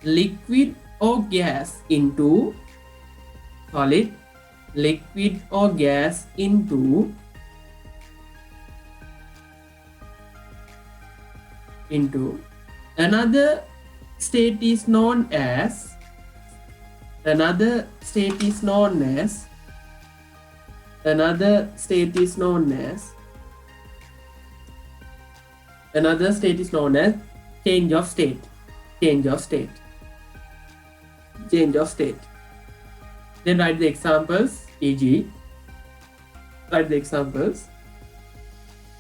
liquid or gas into solid, liquid or gas into another state is known as change of state. Then write the examples, e.g. write the examples.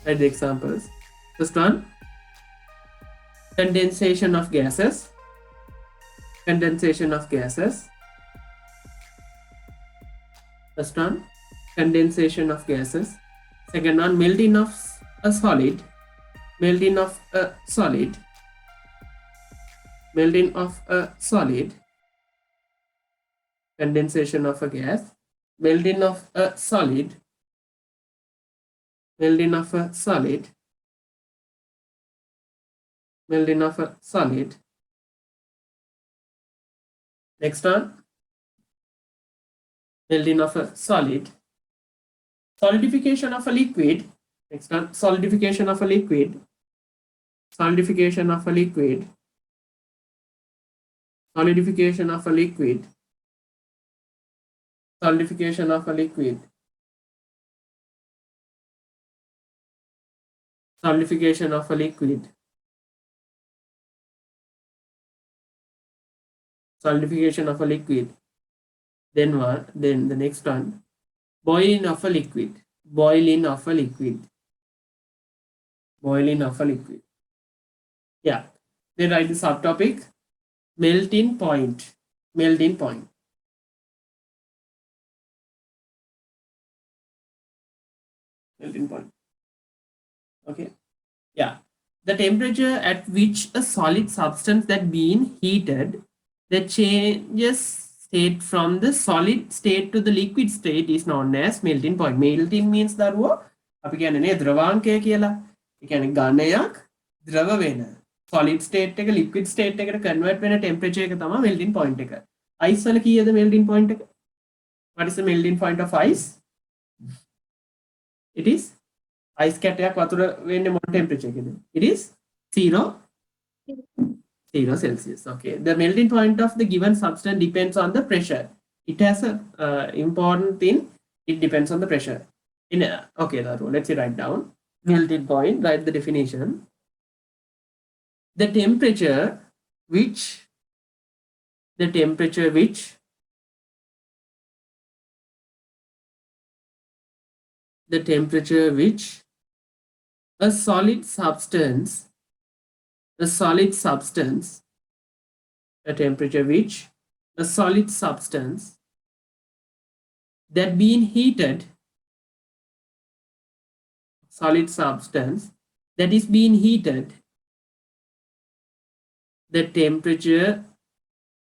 First one, condensation of gases. First one, condensation of gases. Second one, melting of a solid. melting of a solid, condensation of a gas, melting of a solid, melting of a solid, melting of a solid. Next one, melting of a solid, solidification of a liquid. Next one, solidification of a liquid, solidification of a liquid, solidification of a liquid, solidification of a liquid, solidification of a liquid, solidification of a liquid. Then what? Then the next one, boiling of a liquid, boiling of a liquid, boiling of a liquid. Yeah. Then write the subtopic, melting point, melting point, melting point. Okay. Yeah. The temperature at which a solid substance that being heated, that changes state from the solid state to the liquid state is known as melting point. Melting means දරුවෝ අපි කියන්නේ ද්‍රවාංකය කියලා. ඒ කියන්නේ ඝනයක් ද්‍රව වෙන solid state එක liquid state එකට convert වෙන temperature එක තමයි melting point එක. ice වල කීයද melting point එක? What is the melting point of ice? It is ice කැටයක් වතුර වෙන්නේ මොන temperature එකද? It is 0 Celsius. Okay. The melting point of the given substance depends on the pressure. It has a important thing. It depends on the pressure. Okay, let's write down melting point. Write the definition. The temperature which the temperature which the temperature which a solid substance, the temperature which a solid substance that being heated, solid substance that is being heated, the temperature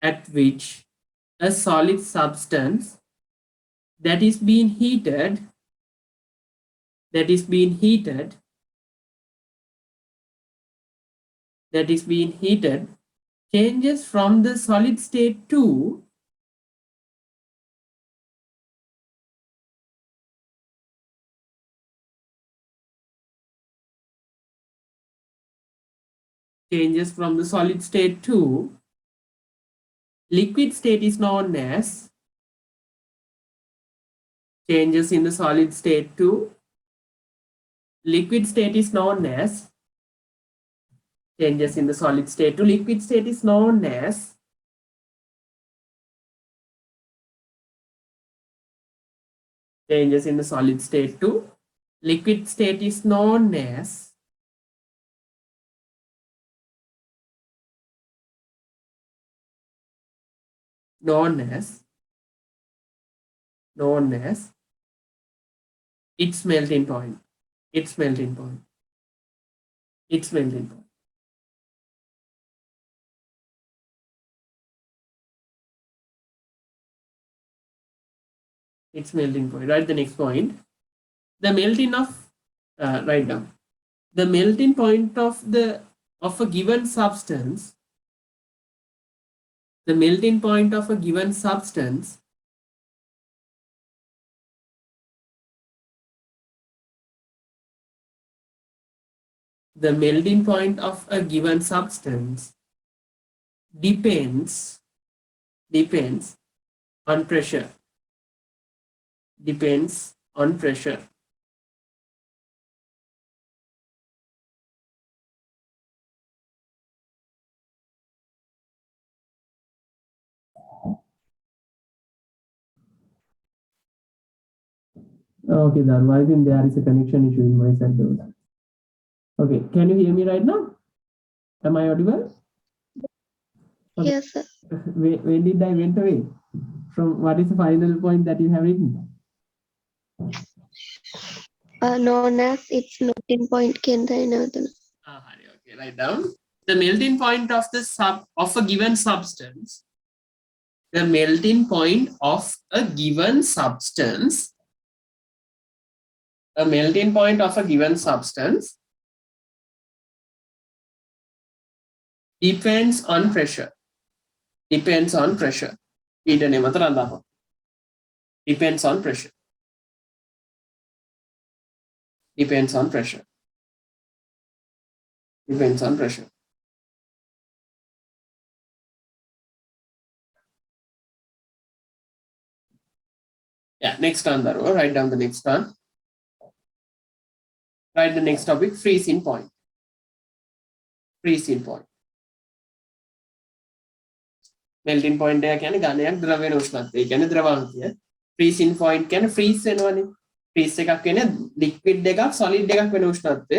at which a solid substance that is being heated, that is being heated, that is being heated changes from the solid state to changes from the solid state to liquid state is known as changes in the solid state to liquid state is known as changes in the solid state to liquid state is known as changes in the solid state to liquid state is known as its melting point, its melting point, its melting point. Its melting point. Write the next point. The melting of write down the melting point of a given substance. The melting point of a given substance the melting point of a given substance depends on pressure. Depends on pressure. Okay, then I think there is a connection issue in my side. Okay, can you hear me right now? Am I audible? Okay. Yes, sir. When did I went away? From what is the final point that you have written? Known as its melting point. Okay, write down. the melting point of a given substance, the melting point of a given substance, the melting point of a given substance depends on pressure. Depends on pressure. Depends on pressure. Depends on pressure. Depends on pressure. Yeah, next on the row, write down the next one. Write the next topic, freezing point. Freezing point. Melting point එක කියන්නේ ඝනයක් ද්‍රව්‍ය උෂ්ණත්වය. ඒ කියන්නේ ද්‍රවාංකය. Freezing point කියන්නේ freeze වෙනවනේ. Freeze එකක් කියන්නේ liquid එකක් solid එකක් වෙන උෂ්ණත්වය.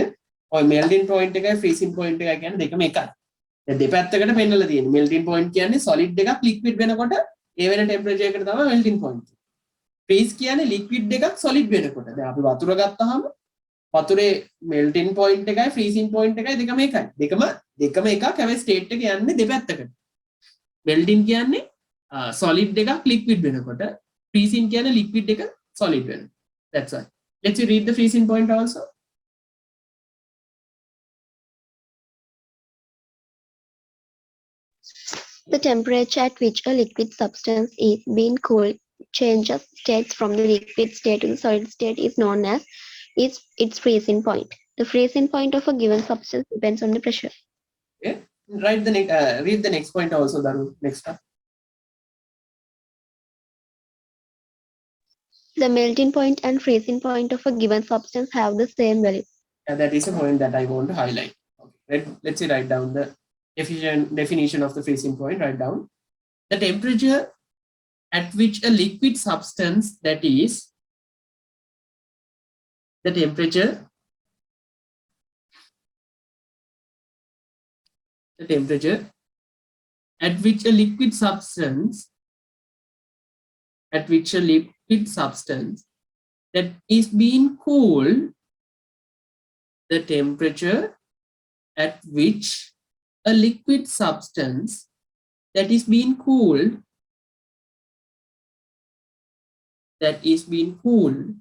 ඔය melting point එකයි freezing point එකයි කියන්නේ දෙකම එකයි. දැන් දෙපැත්තකට පෙන්නලා තියෙනවා. Melting point කියන්නේ solid එකක් liquid වෙනකොට ඒ වෙන temperature එකට තමයි melting point. Freeze කියන්නේ liquid එකක් solid වෙනකොට. දැන් අපි වතුර ගත්තාම වතුරේ melting point එකයි freezing point එකයි දෙකම එකයි. දෙකම එකක් හැබැයි state එක යන්නේ දෙපැත්තකට. Melting කියන්නේ solid එකක් liquid වෙනකොට, freezing කියන්නේ liquid එක solid වෙනකොට. That's why. Let's read the freezing point also. The temperature at which a liquid substance is being cooled changes states from the liquid state to the solid state is known as its freezing point. The freezing point of a given substance depends on the pressure. Okay. Read the next point also, Daru. Next up. The melting point and freezing point of a given substance have the same value. Yeah, that is a point that I want to highlight. Okay. Let's say write down the definition of the freezing point. Write down the temperature at which a liquid substance, that is the temperature at which a liquid substance that is being cooled, the temperature at which a liquid substance that is being cooled, that is being cooled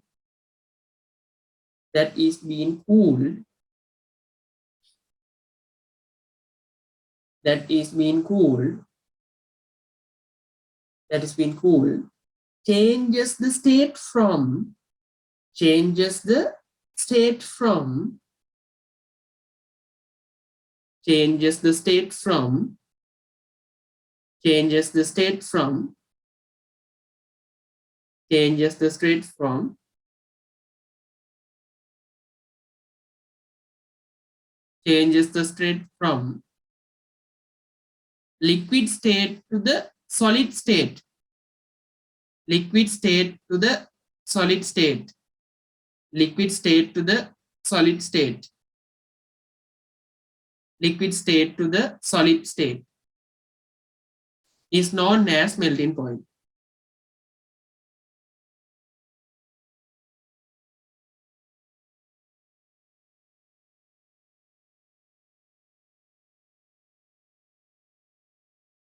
changes the state from liquid state to the solid state. Liquid state to the solid state. Liquid state to the solid state. Liquid state to the solid state is known as melting point.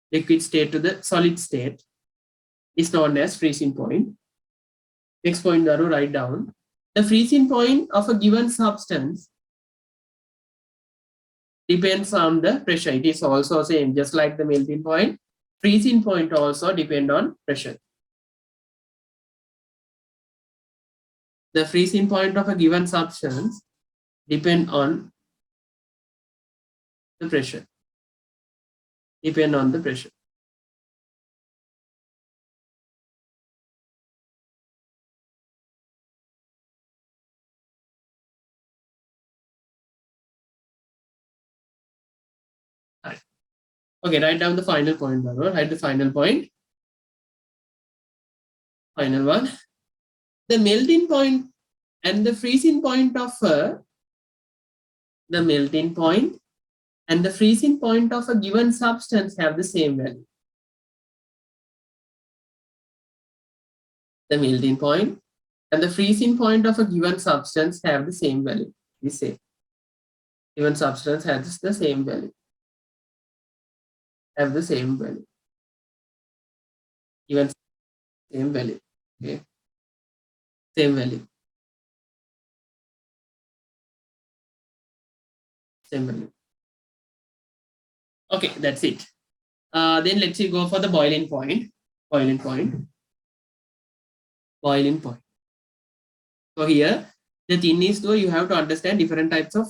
Liquid state to the solid state is known as freezing point. Next point, Daru, write down. The freezing point of a given substance depends on the pressure. It is also same, just like the melting point. Freezing point also depend on pressure. The freezing point of a given substance depend on the pressure. Depend on the pressure. Right. Okay, write down the final point. Write the final point. Final one. The melting point and the freezing point of the melting point and the freezing point of a given substance have the same value. The melting point and the freezing point of a given substance have the same value. We say given substance has the same value. have the same value, even same value. Okay, same value, same value. Okay, that's it. Then let's see, go for the boiling point. Boiling point. Boiling point. So here, the thing is though, you have to understand different types of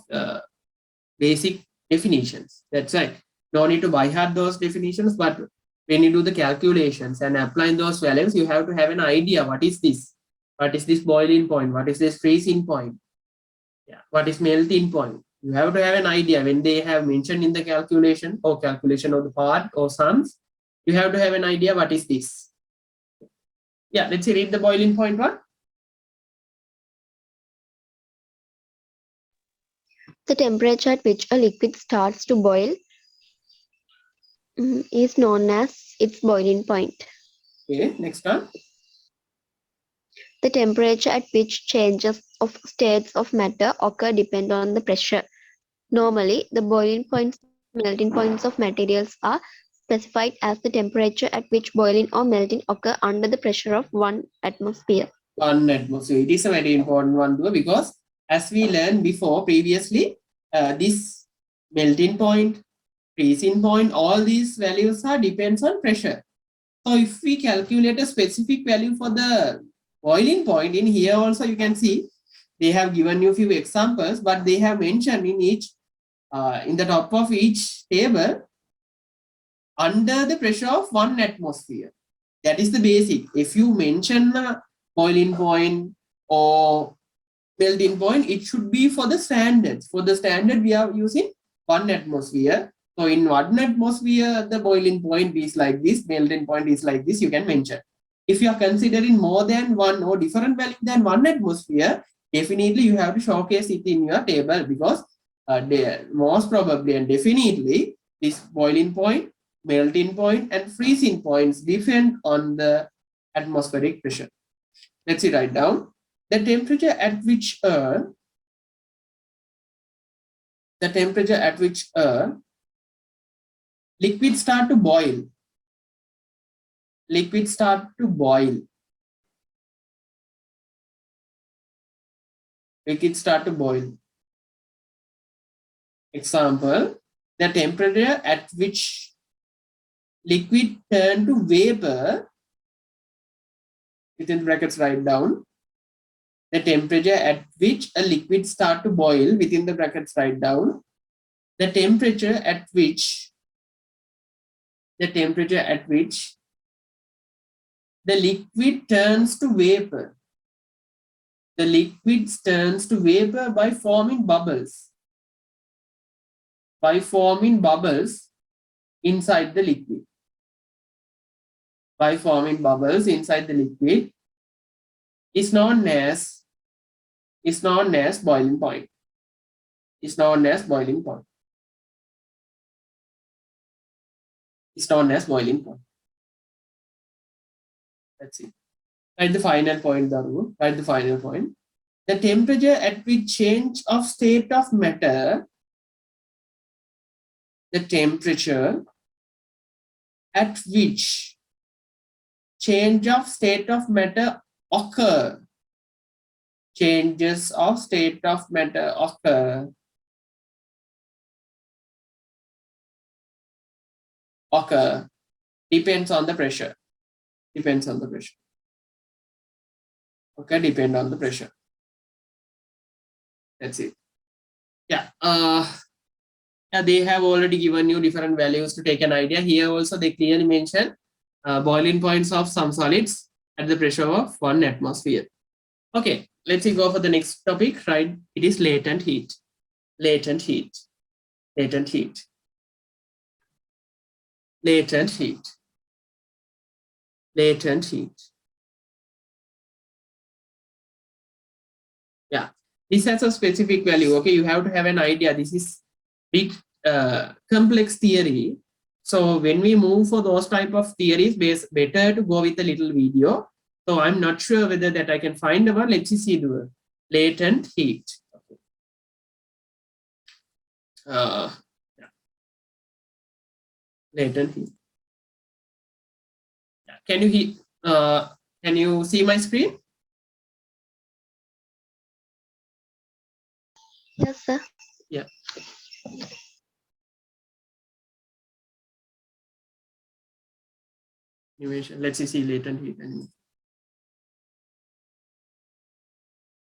basic definitions. That's right. No need to by heart those definitions, but when you do the calculations and applying those values, you have to have an idea what is this? What is this boiling point? What is this freezing point? Yeah. What is melting point? You have to have an idea when they have mentioned in the calculation or calculation of the part or sums. You have to have an idea what is this. Yeah, let's read the boiling point one. The temperature at which a liquid starts to boil is known as its boiling point. Okay, next one. The temperature at which changes of states of matter occur depend on the pressure. Normally, the boiling points and melting points of materials are specified as the temperature at which boiling or melting occur under the pressure of 1 atmosphere. 1 atmosphere. It is a very important one too, because as we learned before previously, this melting point, freezing point, all these values are depends on pressure. So if we calculate a specific value for the boiling point, in here also you can see they have given you a few examples, but they have mentioned in each in the top of each table under the pressure of 1 atmosphere. That is the basic. If you mention a boiling point or melting point, it should be for the standards. For the standard, we are using 1 atmosphere. So in 1 atmosphere, the boiling point is like this, melting point is like this, you can mention. If you are considering more than one or different value than 1 atmosphere, definitely you have to showcase it in your table, because most probably and definitely this boiling point, melting point and freezing points depend on the atmospheric pressure. Let's see, write down the temperature at which liquids start to boil. Liquids start to boil. Liquids start to boil. Example, the temperature at which liquid turn to vapor, within brackets write down, the temperature at which a liquid start to boil, within the brackets write down, the temperature at which the liquid turns to vapor. The liquid turns to vapor by forming bubbles. By forming bubbles inside the liquid. By forming bubbles inside the liquid is known as boiling point. Is known as boiling point. Is known as boiling point. That's it. Write the final point, Daru. Write the final point. The temperature at which change of state of matter, the temperature at which change of state of matter occur, changes of state of matter occur depends on the pressure. Depends on the pressure. Okay, depend on the pressure. That's it. Yeah. Yeah, they have already given you different values to take an idea. Here also they clearly mention boiling points of some solids at the pressure of 1 atmosphere. Okay, let's go for the next topic, right? It is latent heat. Latent heat. Latent heat. Latent heat. Latent heat. Yeah, this has a specific value. Okay, you have to have an idea. This is big complex theory. So when we move for those type of theories, better to go with a little video. So I'm not sure whether that I can find one. Let's see the latent heat. Okay. Yeah. Latent heat. Can you hear? Can you see my screen? Yes, sir. Yeah. Let's see latent heat.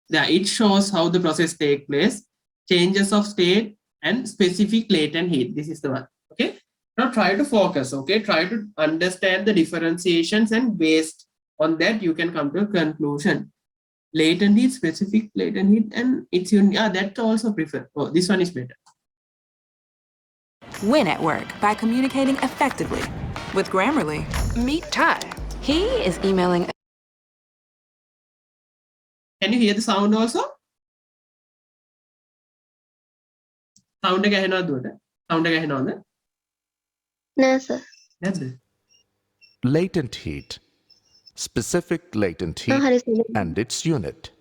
Yeah, it shows how the process take place, changes of state, and specific latent heat. This is the one. Okay. Now try to focus. Okay. Try to understand the differentiations, and based on that, you can come to a conclusion. Latent heat, specific latent heat, and it's that also prefer. Oh, this one is better. Win at work by communicating effectively. With Grammarly, meet Ty. He is emailing. Can you hear the sound also? Sound එක ඇහෙනවද උඩ? Sound එක ඇහෙනවද? No, sir. නැද්ද? Latent heat, specific latent heat, Hari sir. and its unit.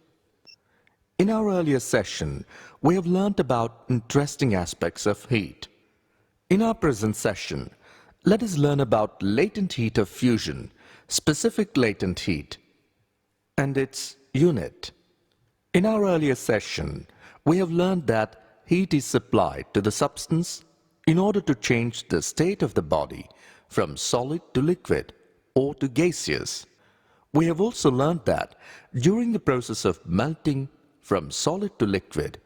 In our earlier session, we have learnt about interesting aspects of heat. In our present session, let us learn about latent heat of fusion, specific latent heat, and its unit. In our earlier session, we have learned that heat is supplied to the substance in order to change the state of the body from solid to liquid or to gaseous. We have also learned that during the process of melting from solid to liquid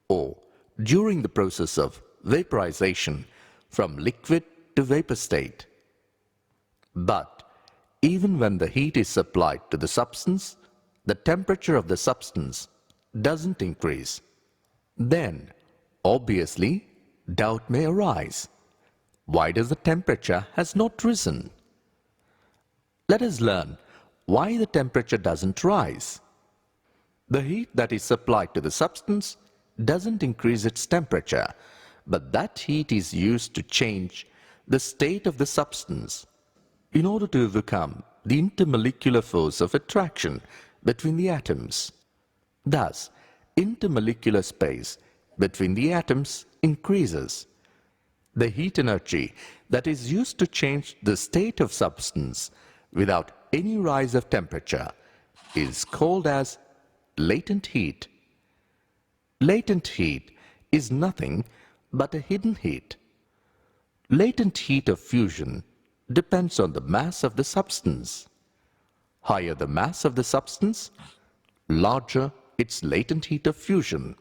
or during the process of vaporization from liquid to vapor state. But even when the heat is supplied to the substance, the temperature of the substance doesn't increase. Then, obviously, doubt may arise. Why does the temperature has not risen? Let us learn why the temperature doesn't rise. The heat that is supplied to the substance doesn't increase its temperature, but that heat is used to change the state of the substance in order to overcome the intermolecular force of attraction between the atoms. Thus, intermolecular space between the atoms increases. The heat energy that is used to change the state of substance without any rise of temperature is called as latent heat. Latent heat is nothing but a hidden heat. Latent heat of fusion depends on the mass of the substance. Higher the mass of the substance, larger its latent heat of fusion.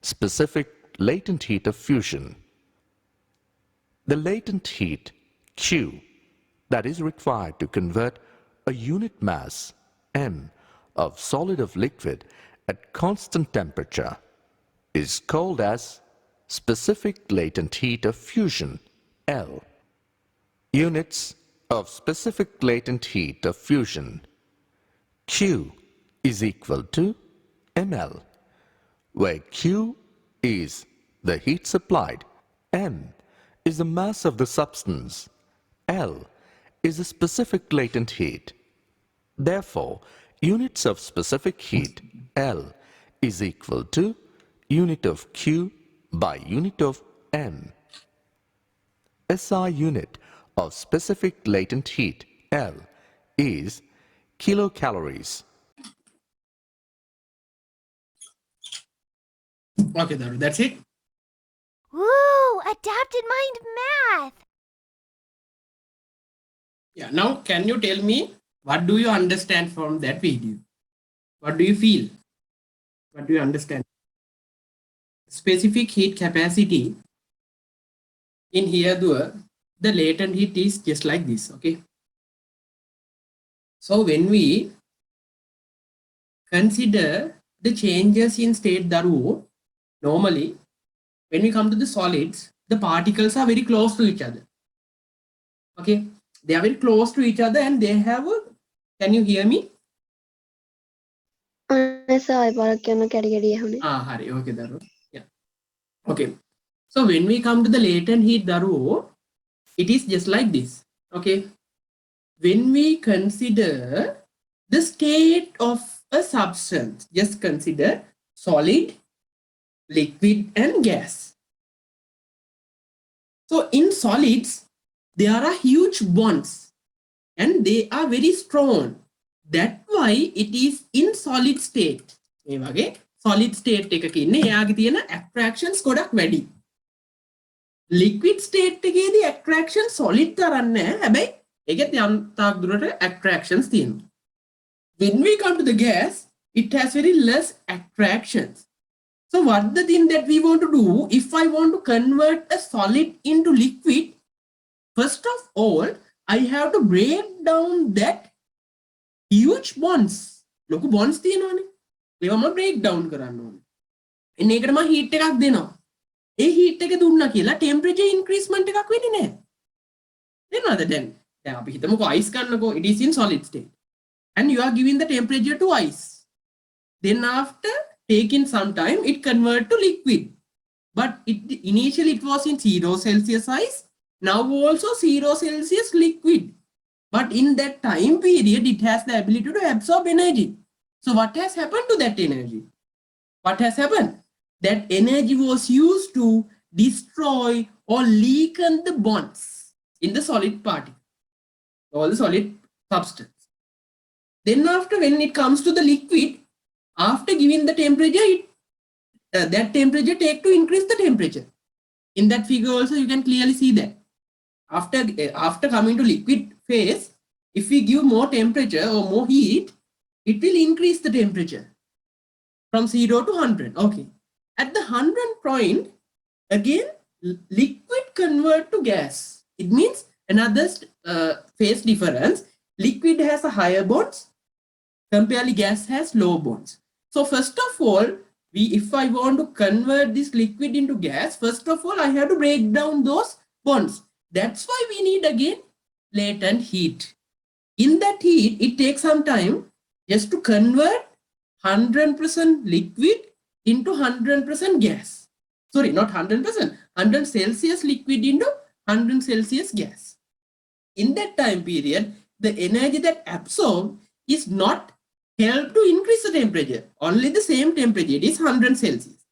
Specific latent heat of fusion. The latent heat, Q, that is required to convert a unit mass, m, of solid of liquid at constant temperature is called as specific latent heat of fusion, L. Units of specific latent heat of fusion. Q is equal to ml, where Q is the heat supplied, m is the mass of the substance, L is the specific latent heat. Therefore, units of specific heat, L, is equal to unit of Q by unit of M. SI unit of specific latent heat, L, is kilocalories. Okay, that's it. Woo! Adapted mind math! Yeah, now can you tell me what do you understand from that video? What do you feel? What do you understand? Specific heat capacity in here, the latent heat is just like this. Okay. So when we consider the changes in state daru, normally when we come to the solids, the particles are very close to each other. Okay, they are very close to each other and they have a, can you hear me? Sir, Hari, okay, Daru. Yeah. Okay. So when we come to the latent heat Daru, it is just like this. Okay. When we consider the state of a substance, just consider solid, liquid and gas. So in solids, there are huge bonds and they are very strong. That's why it is in solid state. මේ වගේ solid state එකක ඉන්නේ එයාගේ තියෙන attractions ගොඩක් වැඩි. Liquid state එකේදී attraction solid තරම් නැහැ. හැබැයි ඒකෙත් යම් තාක් දුරට attractions තියෙනවා. When we come to the gas, it has very less attractions. So what the thing that we want to do, if I want to convert a solid into liquid, first of all, I have to break down that huge bonds. ලොකු bonds තියෙනවානේ. ඒවම break down කරන්න ඕනේ. එන්න ඒකට මම heat එකක් දෙනවා. ඒ heat එක දුන්නා කියලා temperature increasement එකක් වෙන්නේ නැහැ. දෙනවද දැන්? දැන් අපි හිතමුකෝ ice ගන්නකෝ. It is in solid state. And you are giving the temperature to ice. Then after taking some time, it convert to liquid. But initially it was in 0 Celsius ice. Now also 0 Celsius liquid. But in that time period, it has the ability to absorb energy. So what has happened to that energy? What has happened? That energy was used to destroy or weaken the bonds in the solid particle or the solid substance. Then after, when it comes to the liquid, after giving the temperature, that temperature take to increase the temperature. In that figure also you can clearly see that. After coming to liquid phase, if we give more temperature or more heat, it will increase the temperature from 0 to 100. Okay. At the 100 point, again, liquid convert to gas. It means another phase difference. Liquid has a higher bonds, comparatively gas has low bonds. So first of all, if I want to convert this liquid into gas, first of all, I have to break down those bonds. That's why we need again latent heat. In that heat, it takes some time just to convert 100% liquid into 100% gas. Sorry, not 100%, 100 Celsius liquid into 100 Celsius gas. In that time period, the energy that absorbed is not help to increase the temperature. Only the same temperature, it is 100 Celsius.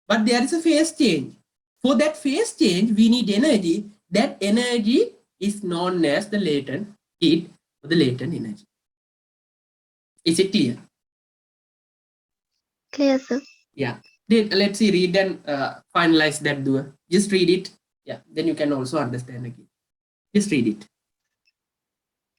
But there is a phase change. For that phase change, we need energy. That energy is known as the latent heat or the latent energy. Is it clear? Clear, sir. Yeah. Let's see, read and finalize that, Dua. Just read it. Yeah, then you can also understand again. Just read it.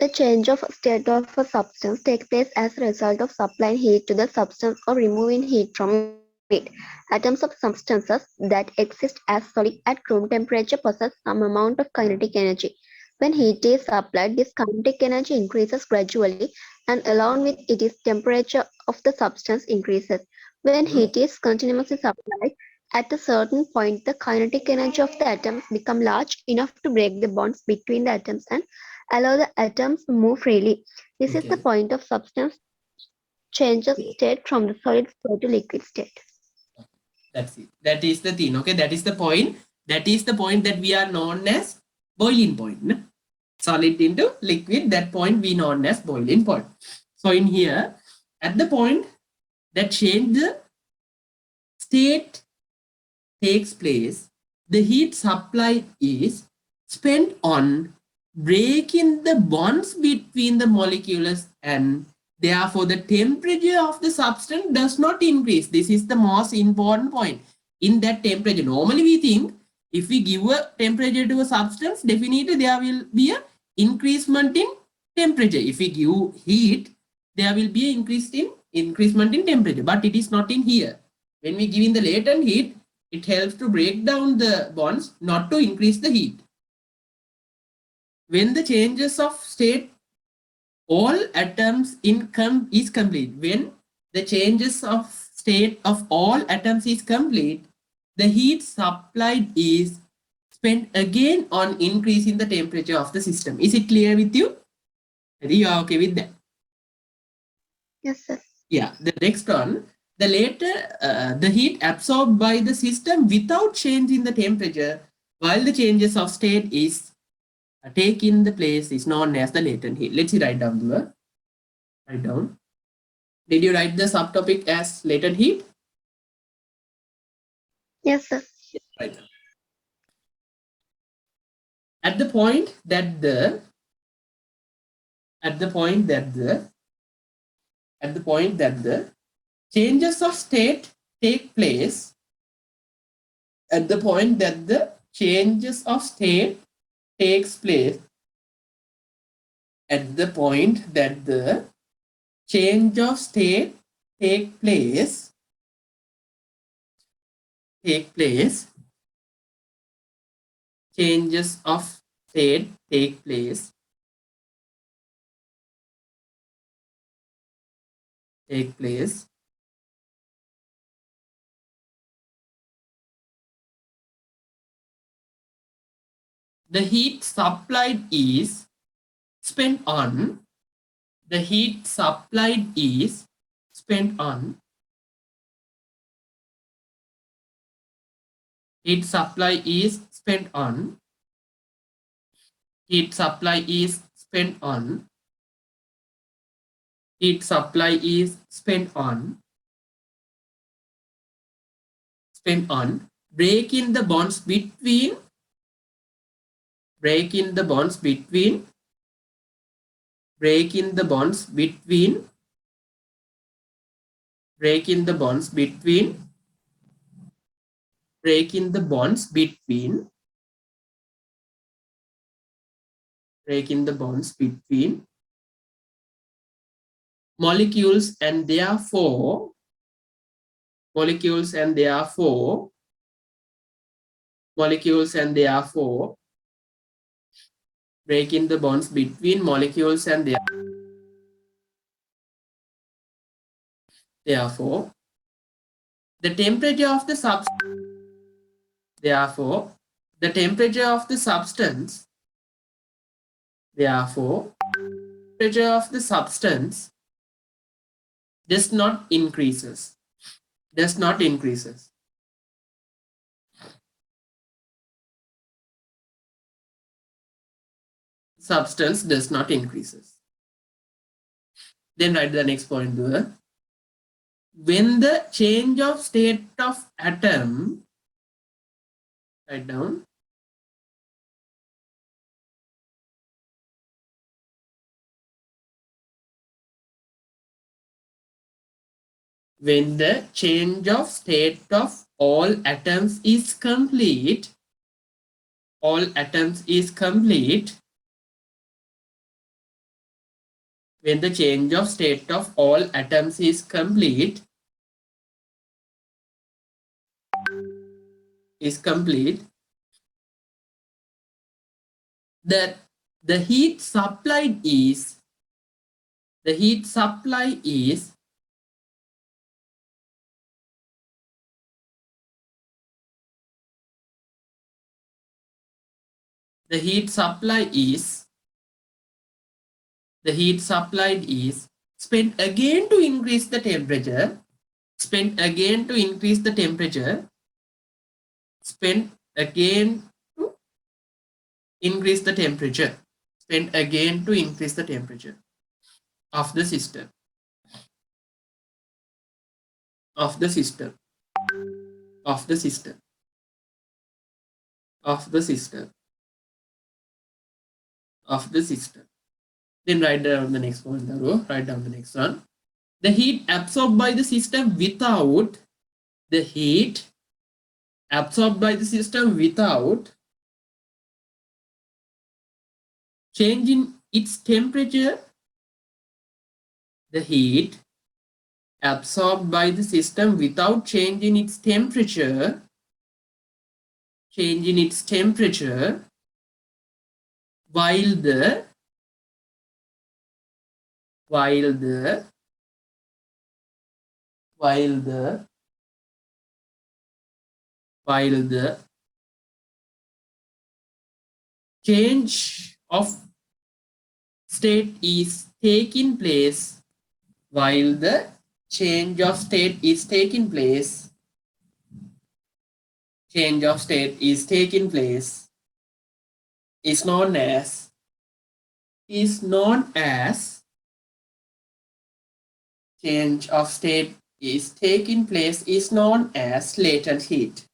The change of state of a substance takes place as a result of supplying heat to the substance or removing heat from it. Atoms of substances that exist as solid at room temperature possess some amount of kinetic energy. When heat is supplied, this kinetic energy increases gradually, and along with it, its temperature of the substance increases. When heat is continuously supplied, at a certain point, the kinetic energy of the atoms become large enough to break the bonds between the atoms and allow the atoms to move freely. This is the point of substance changes state from the solid state to liquid state. That's it. That is the thing. Okay, that is the point. That is the point that we are known as boiling point. No? Solid into liquid, that point we known as boiling point. So in here, at the point that change the state takes place, the heat supply is spent on breaking the bonds between the molecules, and therefore the temperature of the substance does not increase. This is the most important point. In that temperature, normally we think if we give a temperature to a substance, definitely there will be a increasement in temperature. If we give heat, there will be an increasement in temperature, but it is not in here. When we give in the latent heat, it helps to break down the bonds, not to increase the heat. When the changes of state, all atoms is complete. When the changes of state of all atoms is complete, the heat supplied is spent again on increasing the temperature of the system. Is it clear with you? You are okay with that? Yes, sir. Yeah, the next one, the heat absorbed by the system without change in the temperature while the changes of state is taking the place is known as the latent heat. Let's see, write down. Write down. Did you write the subtopic as latent heat? Yes, sir. Yes, write down. at the point that the changes of state take place, at the point that the changes of state takes place, at the point that the change of state take place, changes of state take place, the heat supplied is spent on, the heat supplied is spent on, heat supply is spent on, heat supply is spent on, heat supply is spent on breaking the bonds between, breaking the bonds between, breaking the bonds between, breaking the bonds between, breaking the bonds between, breaking the bonds between molecules and therefore, molecules and therefore, molecules and therefore, breaking the bonds between molecules and therefore, the temperature of the substance, therefore, the temperature of the substance, therefore, temperature of the substance does not increases, does not increases. Substance does not increases. Then write the next point there. When the change of state of atom, write down, when the change of state of all atoms is complete, all atoms is complete, when the change of state of all atoms is complete, that the heat supplied is, the heat supply is the heat supply is, the heat supplied is spent again to increase the temperature, spent again to increase the temperature, spent again to increase the temperature, spent again to increase the temperature of the system, of the system, of the system, of the system, of the system. Then write down the next one, write down the next one. The heat absorbed by the system without, the heat absorbed by the system without change in its temperature, the heat absorbed by the system without change in its temperature, change in its temperature, while the change of state is taking place, while the change of state is taking place, change of state is taking place, is known as, change of state is taking place is known as latent heat,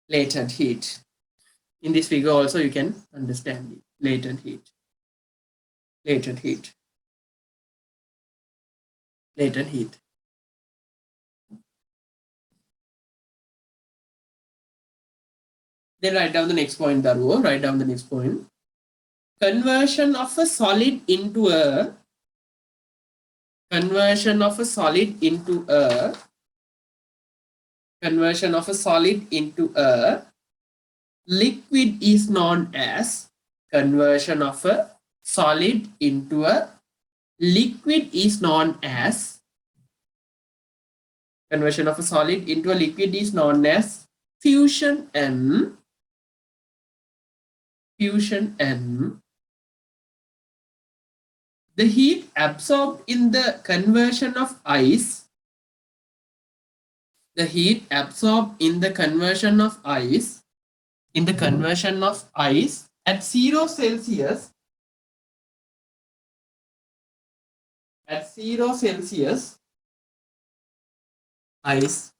latent heat. In this figure also you can understand it. Latent heat. Latent heat. Latent heat. Then write down the next point, Daruo. Write down the next point. Conversion of a solid into a conversion of a solid into a conversion of a solid into a liquid is known as conversion of a solid into a liquid is known as conversion of a solid into a liquid is known as fusion and the heat absorbed in the conversion of ice the heat absorbed in the conversion of ice at 0 Celsius ice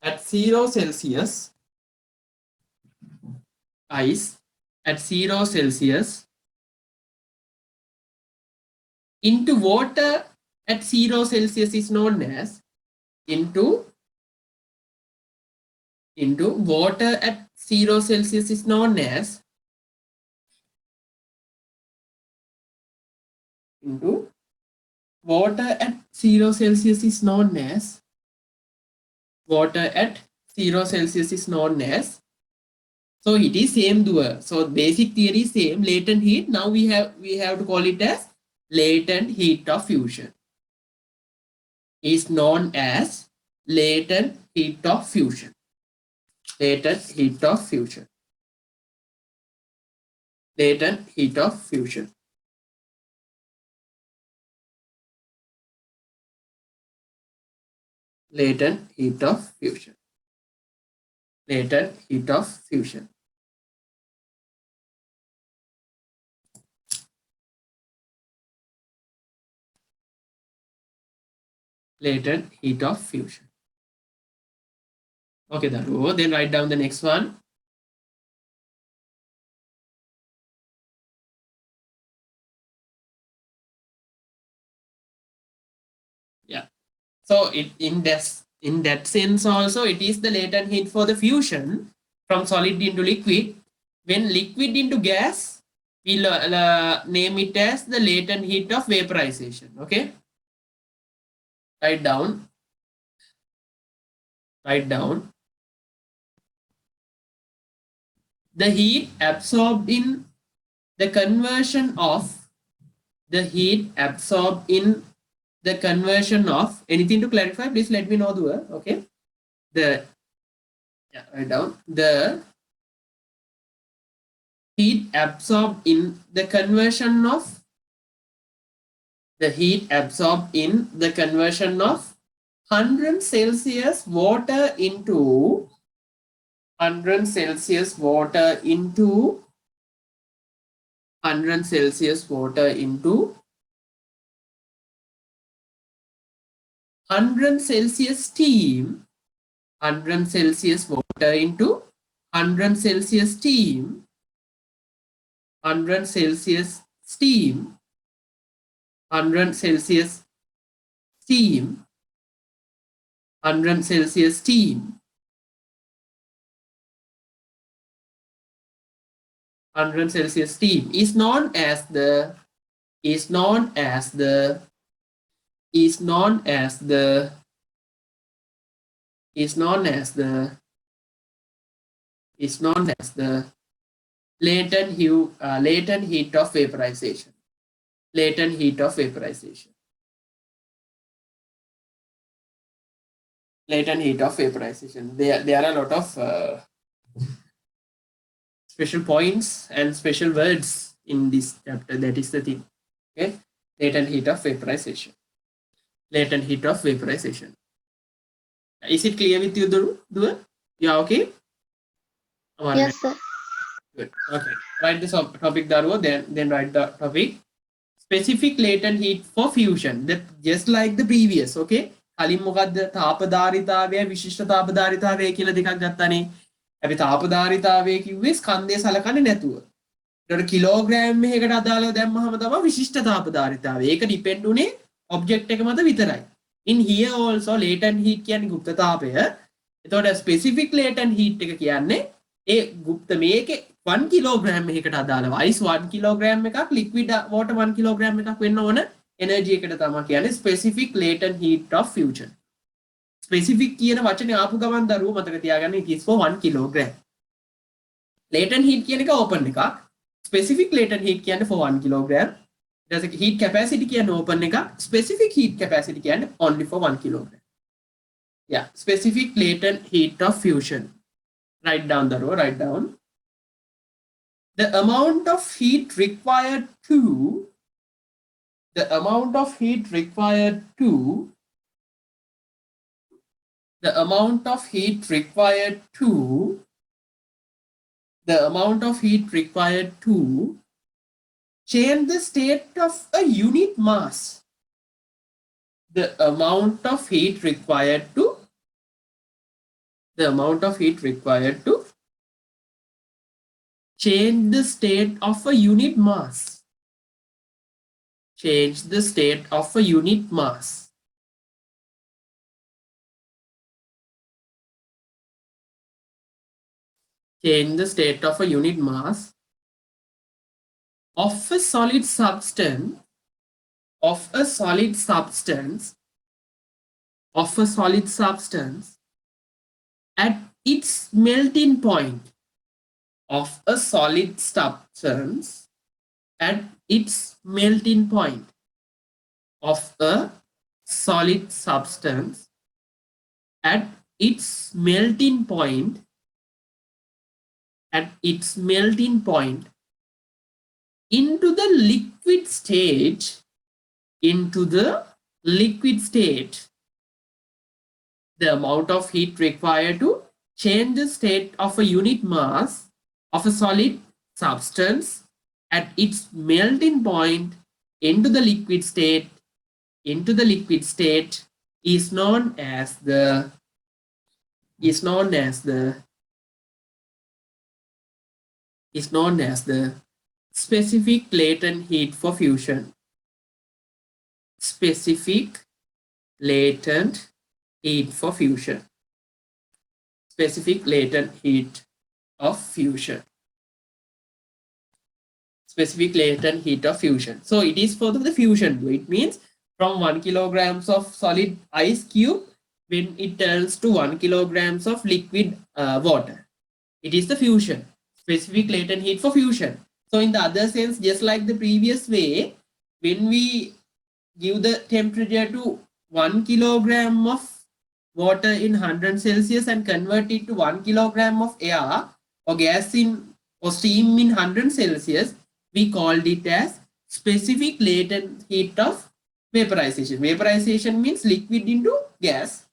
at 0 Celsius ice at 0 Celsius into water at 0 Celsius is known as into water at 0 Celsius is known as into water at 0 Celsius is known as water at 0 Celsius is known as so it is same doer. So basic theory is same latent heat. Now we have to call it as latent heat of fusion is known as latent heat of fusion. Latent heat of fusion. Latent heat of fusion. Latent heat of fusion. Latent heat of fusion. Latent heat of fusion. Okay, then write down the next one. Yeah. So in that sense also it is the latent heat for the fusion from solid into liquid. When liquid into gas, we'll name it as the latent heat of vaporization. Okay. Write down. The heat absorbed in the conversion of anything to clarify, please let me know the word. Okay. Write down the heat absorbed in the conversion of 100 Celsius water into 100 Celsius water into 100 Celsius water into 100 Celsius steam 100 Celsius water into 100 Celsius steam 100 Celsius steam 100 Celsius steam 100 Celsius steam 100 Celsius steam is known as the latent heat of vaporization. Latent heat of vaporization. Latent heat of vaporization. There are a lot of special points and special words in this chapter. That is the thing. Okay. Latent heat of vaporization. Latent heat of vaporization. Is it clear with you, Dua? Yeah, okay? Yes, sir. Good. Okay. Write the topic, Darwo, then write the topic. Specific latent heat for fusion. That just like the previous, okay? කලින් මොකද්ද තාපධාරිතාවය විශිෂ්ට තාපධාරිතාවය කියලා දෙකක් ගත්තානේ. අපි තාපධාරිතාවය කිව්වේ ස්කන්ධය සලකන්නේ නැතුව. ඒකට කිලෝග්‍රෑම් එකකට අදාළව දැම්මහම තමයි විශිෂ්ට තාපධාරිතාවය. ඒක ඩිපෙන්ඩ් උනේ ඔබ්ජෙක්ට් එක මත විතරයි. In here also latent heat කියන්නේ ගුප්ත තාපය. එතකොට specific latent heat එක කියන්නේ ඒ ගුප්ත මේකේ 1 කිලෝග්‍රෑම් එකකට අදාළව ice 1 කිලෝග්‍රෑම් එකක් liquid water 1 කිලෝග්‍රෑම් එකක් වෙන්න ඕන එනර්ජි එකට තමයි කියන්නේ specific latent heat of fusion. specific කියන වචනේ ආපු ගමන් දරුවෝ මතක තියාගන්න it is for 1 kilogram. latent heat කියන එක open එකක්. specific latent heat කියන්නේ for 1 kilogram. ඊට පස්සේ heat capacity කියන්නේ open එකක්. specific heat capacity කියන්නේ only for 1 kilogram. Yeah, specific latent heat of fusion. Write down the row, write down. The amount of heat required to the amount of heat required to the amount of heat required to the amount of heat required to change the state of a unit mass. The amount of heat required to the amount of heat required to change the state of a unit mass. Change the state of a unit mass. Change the state of a unit mass of a solid substance of a solid substance of a solid substance at its melting point of a solid substance at its melting point of a solid substance at its melting point at its melting point into the liquid state into the liquid state. The amount of heat required to change the state of a unit mass of a solid substance at its melting point into the liquid state is known as the specific latent heat for fusion. Specific latent heat for fusion. Specific latent heat of fusion. Specific latent heat of fusion. So it is for the fusion. It means from 1 kilograms of solid ice cube when it turns to 1 kilograms of liquid water. It is the fusion. Specific latent heat for fusion. So in the other sense, just like the previous way, when we give the temperature to 1 kilogram of water in 100 Celsius and convert it to 1 kilogram of air or gas in or steam in 100 Celsius, we called it as specific latent heat of vaporization. Vaporization means liquid into gas.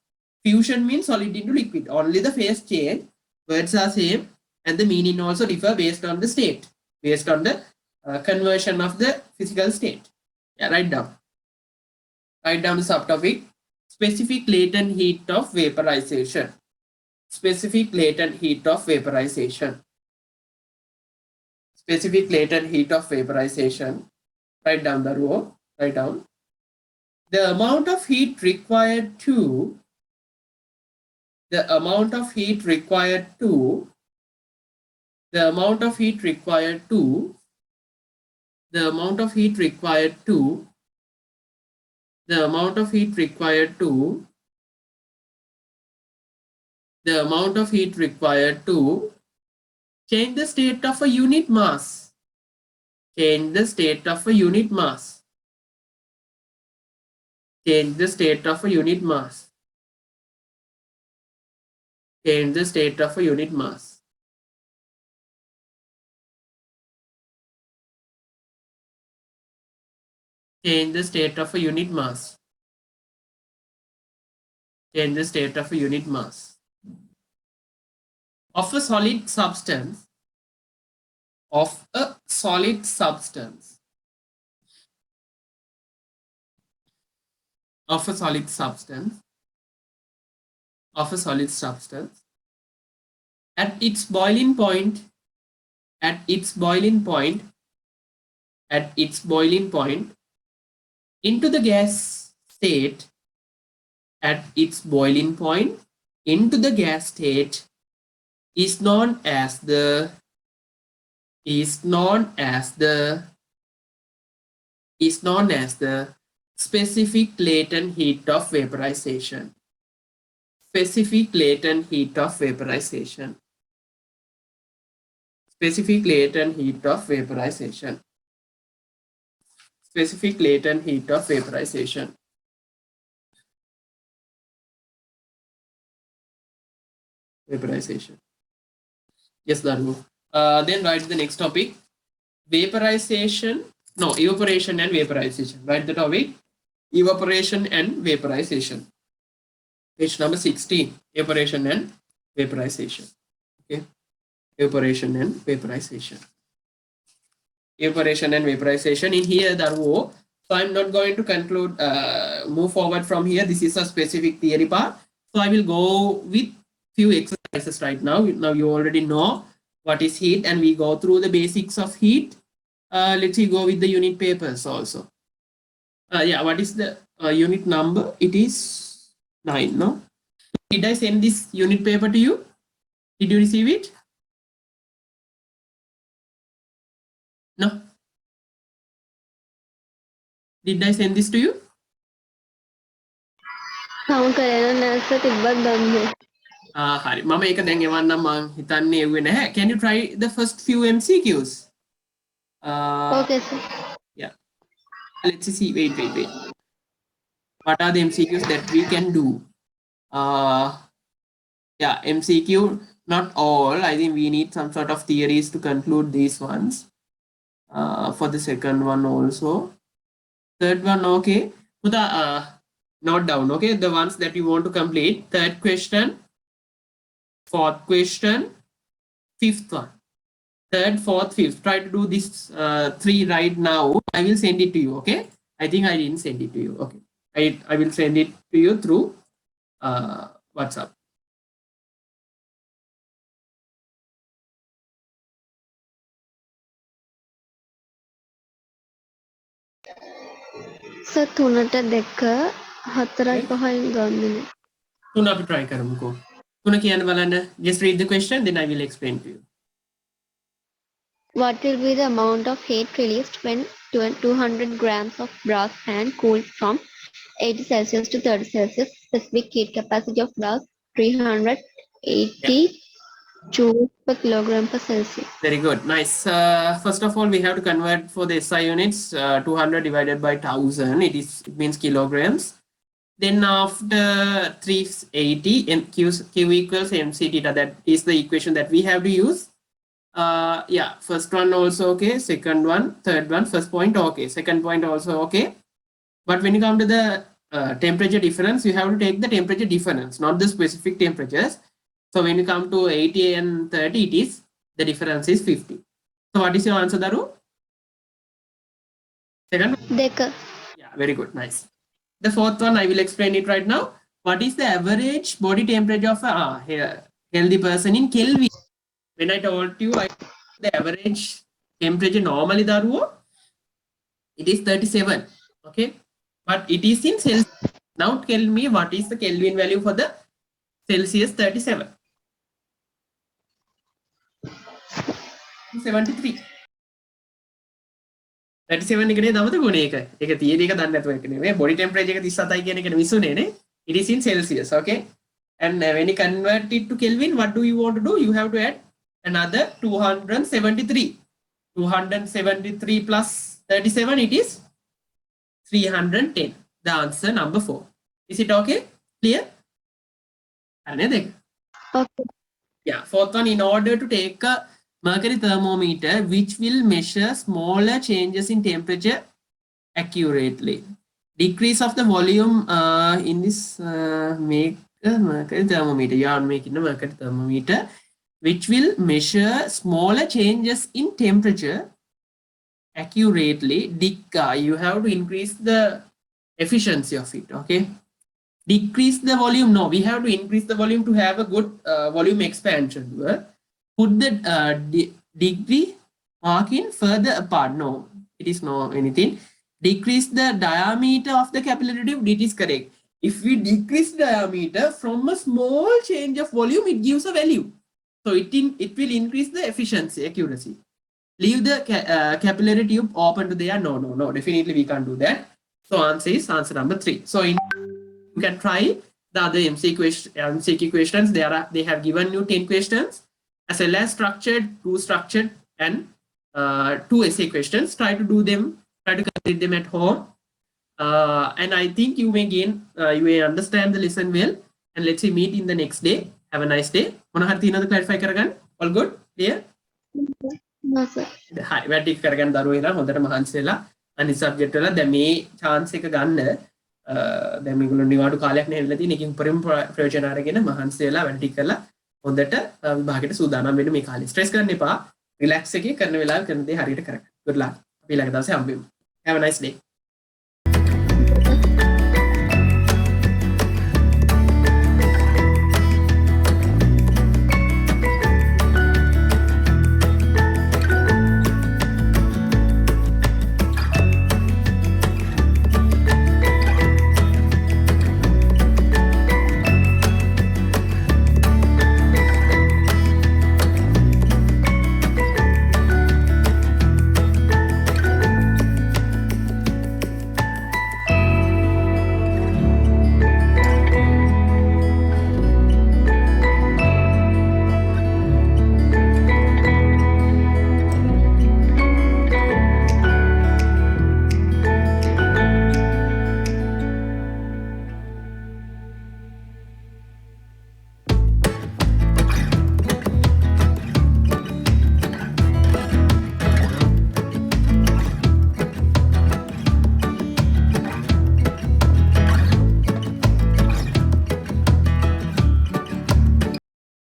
Fusion means solid into liquid. Only the phase change. Words are same and the meaning also differ based on the state, based on the conversion of the physical state. Yeah, write down. Write down the subtopic. Specific latent heat of vaporization. Specific latent heat of vaporization. Specific latent heat of vaporization. Write down the row. Write down. The amount of heat required to the amount of heat required to the amount of heat required to the amount of heat required to the amount of heat required to the amount of heat required to change the state of a unit mass. Change the state of a unit mass. Change the state of a unit mass. Change the state of a unit mass. Change the state of a unit mass. Change the state of a unit mass of a solid substance of a solid substance of a solid substance of a solid substance at its boiling point, at its boiling point, at its boiling point, into the gas state, at its boiling point, into the gas state, is known as the is known as the is known as the specific latent heat of vaporization. Specific latent heat of vaporization. Specific latent heat of vaporization. Specific latent heat of vaporization. Vaporization. Yes, Dharmu. Then write the next topic. Vaporization. No, evaporation and vaporization. Write the topic. Evaporation and vaporization. Page number 16. Evaporation and vaporization. Okay. Evaporation and vaporization. Evaporation and vaporization. In here, Dharmu. So I'm not going to conclude, move forward from here. This is a specific theory part. So I will go with few exercises right now. Now you already know what is heat and we go through the basics of heat. Let's see, go with the unit papers also. Yeah, what is the unit number? It is 9, no? Did I send this unit paper to you? Did you receive it? No? Did I send this to you? Kamu කරන නැස තිබ්බත් දන්නේ. හරි මම ඒක දැන් එවන්නම් මං හිතන්නේ එව්වේ නැහැ. Can you try the first few MCQs? Okay, sir. Yeah. Let's see. Wait. What are the MCQs that we can do? Yeah, MCQ, not all. I think we need some sort of theories to conclude these ones. For the second one also. Third one, okay. Note down, okay, the ones that you want to complete. Third question, fourth question, fifth one. Third, fourth, fifth. Try to do this 3 right now. I will send it to you, okay? I think I didn't send it to you. Okay. I will send it to you through WhatsApp. Sir 3ට 2 4යි 5යි ගන්නේ. තුන අපි try කරමුකෝ. තුන කියන්න බලන්න. Just read the question, then I will explain to you. What will be the amount of heat released when 200 grams of brass pan cooled from 80 Celsius to 30 Celsius? Specific heat capacity of brass 380 joules per kilogram per Celsius. Very good. Nice. First of all, we have to convert for the SI units. 200 divided by 1000. It means kilograms. Then after 380, Q equals mc theta. That is the equation that we have to use. Yeah, first one also okay. Second one, third one, first point okay. Second point also okay. But when you come to the temperature difference, you have to take the temperature difference, not the specific temperatures. So when you come to 80 and 30, the difference is 50. So what is your answer, Daru? Second one? 2. Yeah, very good. Nice. The fourth one, I will explain it right now. What is the average body temperature of a healthy person in Kelvin? When I told you the average temperature normally, Daru, it is 37. Okay. But it is in Celsius. Now tell me what is the Kelvin value for the Celsius 37? 273. 37 එකනේ නමත ගුණ එක. ඒක තියෙන එක දන්නේ නැතුව එක නෙමෙයි. බොඩි ටෙම්පරේචර් එක 37යි කියන එක මිසුනේ නේ. It is in Celsius, okay? And when you convert it to Kelvin, what do you want to do? You have to add another 273. 273 plus 37, it is 310. The answer number 4. Is it okay? Clear? Okay. Yeah, fourth one, in order to take a mercury thermometer which will measure smaller changes in temperature accurately. Decrease of the volume in this make a mercury thermometer. You are making a mercury thermometer which will measure smaller changes in temperature accurately. You have to increase the efficiency of it, okay? decrease the volume. No, we have to increase the volume to have a good volume expansion. Put the degree marking further apart. No, it is no anything. Decrease the diameter of the capillary tube. It is correct. If we decrease diameter from a small change of volume, it gives a value. So it will increase the efficiency, accuracy. Leave the capillary tube open to there. No, definitely we can't do that. So answer is answer number 3. So you can try the other MCQ questions. They have given you 10 questions as well as structured, 2 structured, and 2 essay questions. Try to do them. Try to complete them at home. And I think you may understand the lesson well. And let's see, meet in the next day. Have a nice day. Clarify karagan. All good? Clear? No, sir. හරි වැඩි කරගන්න දරුවෝ වෙලා හොඳට මහන්සි වෙලා අනිත් subject වල දැන් මේ chance එක ගන්න දැන් මේගොල්ලෝ නිවාඩු කාලයක් නෙවෙලා තියෙන එකකින් උපරිම ප්‍රයෝජන අරගෙන මහන්සි වෙලා වැඩි කරලා හොඳට විභාගයට සූදානම් වෙන්න මේ කාලේ ස්ට්‍රෙස් ගන්න එපා රිලැක්ස් එකේ කරන වෙලාව කරන දේ හරියට කරගන්න good luck අපි ඊළඟ දවසේ හම්බෙමු have a nice day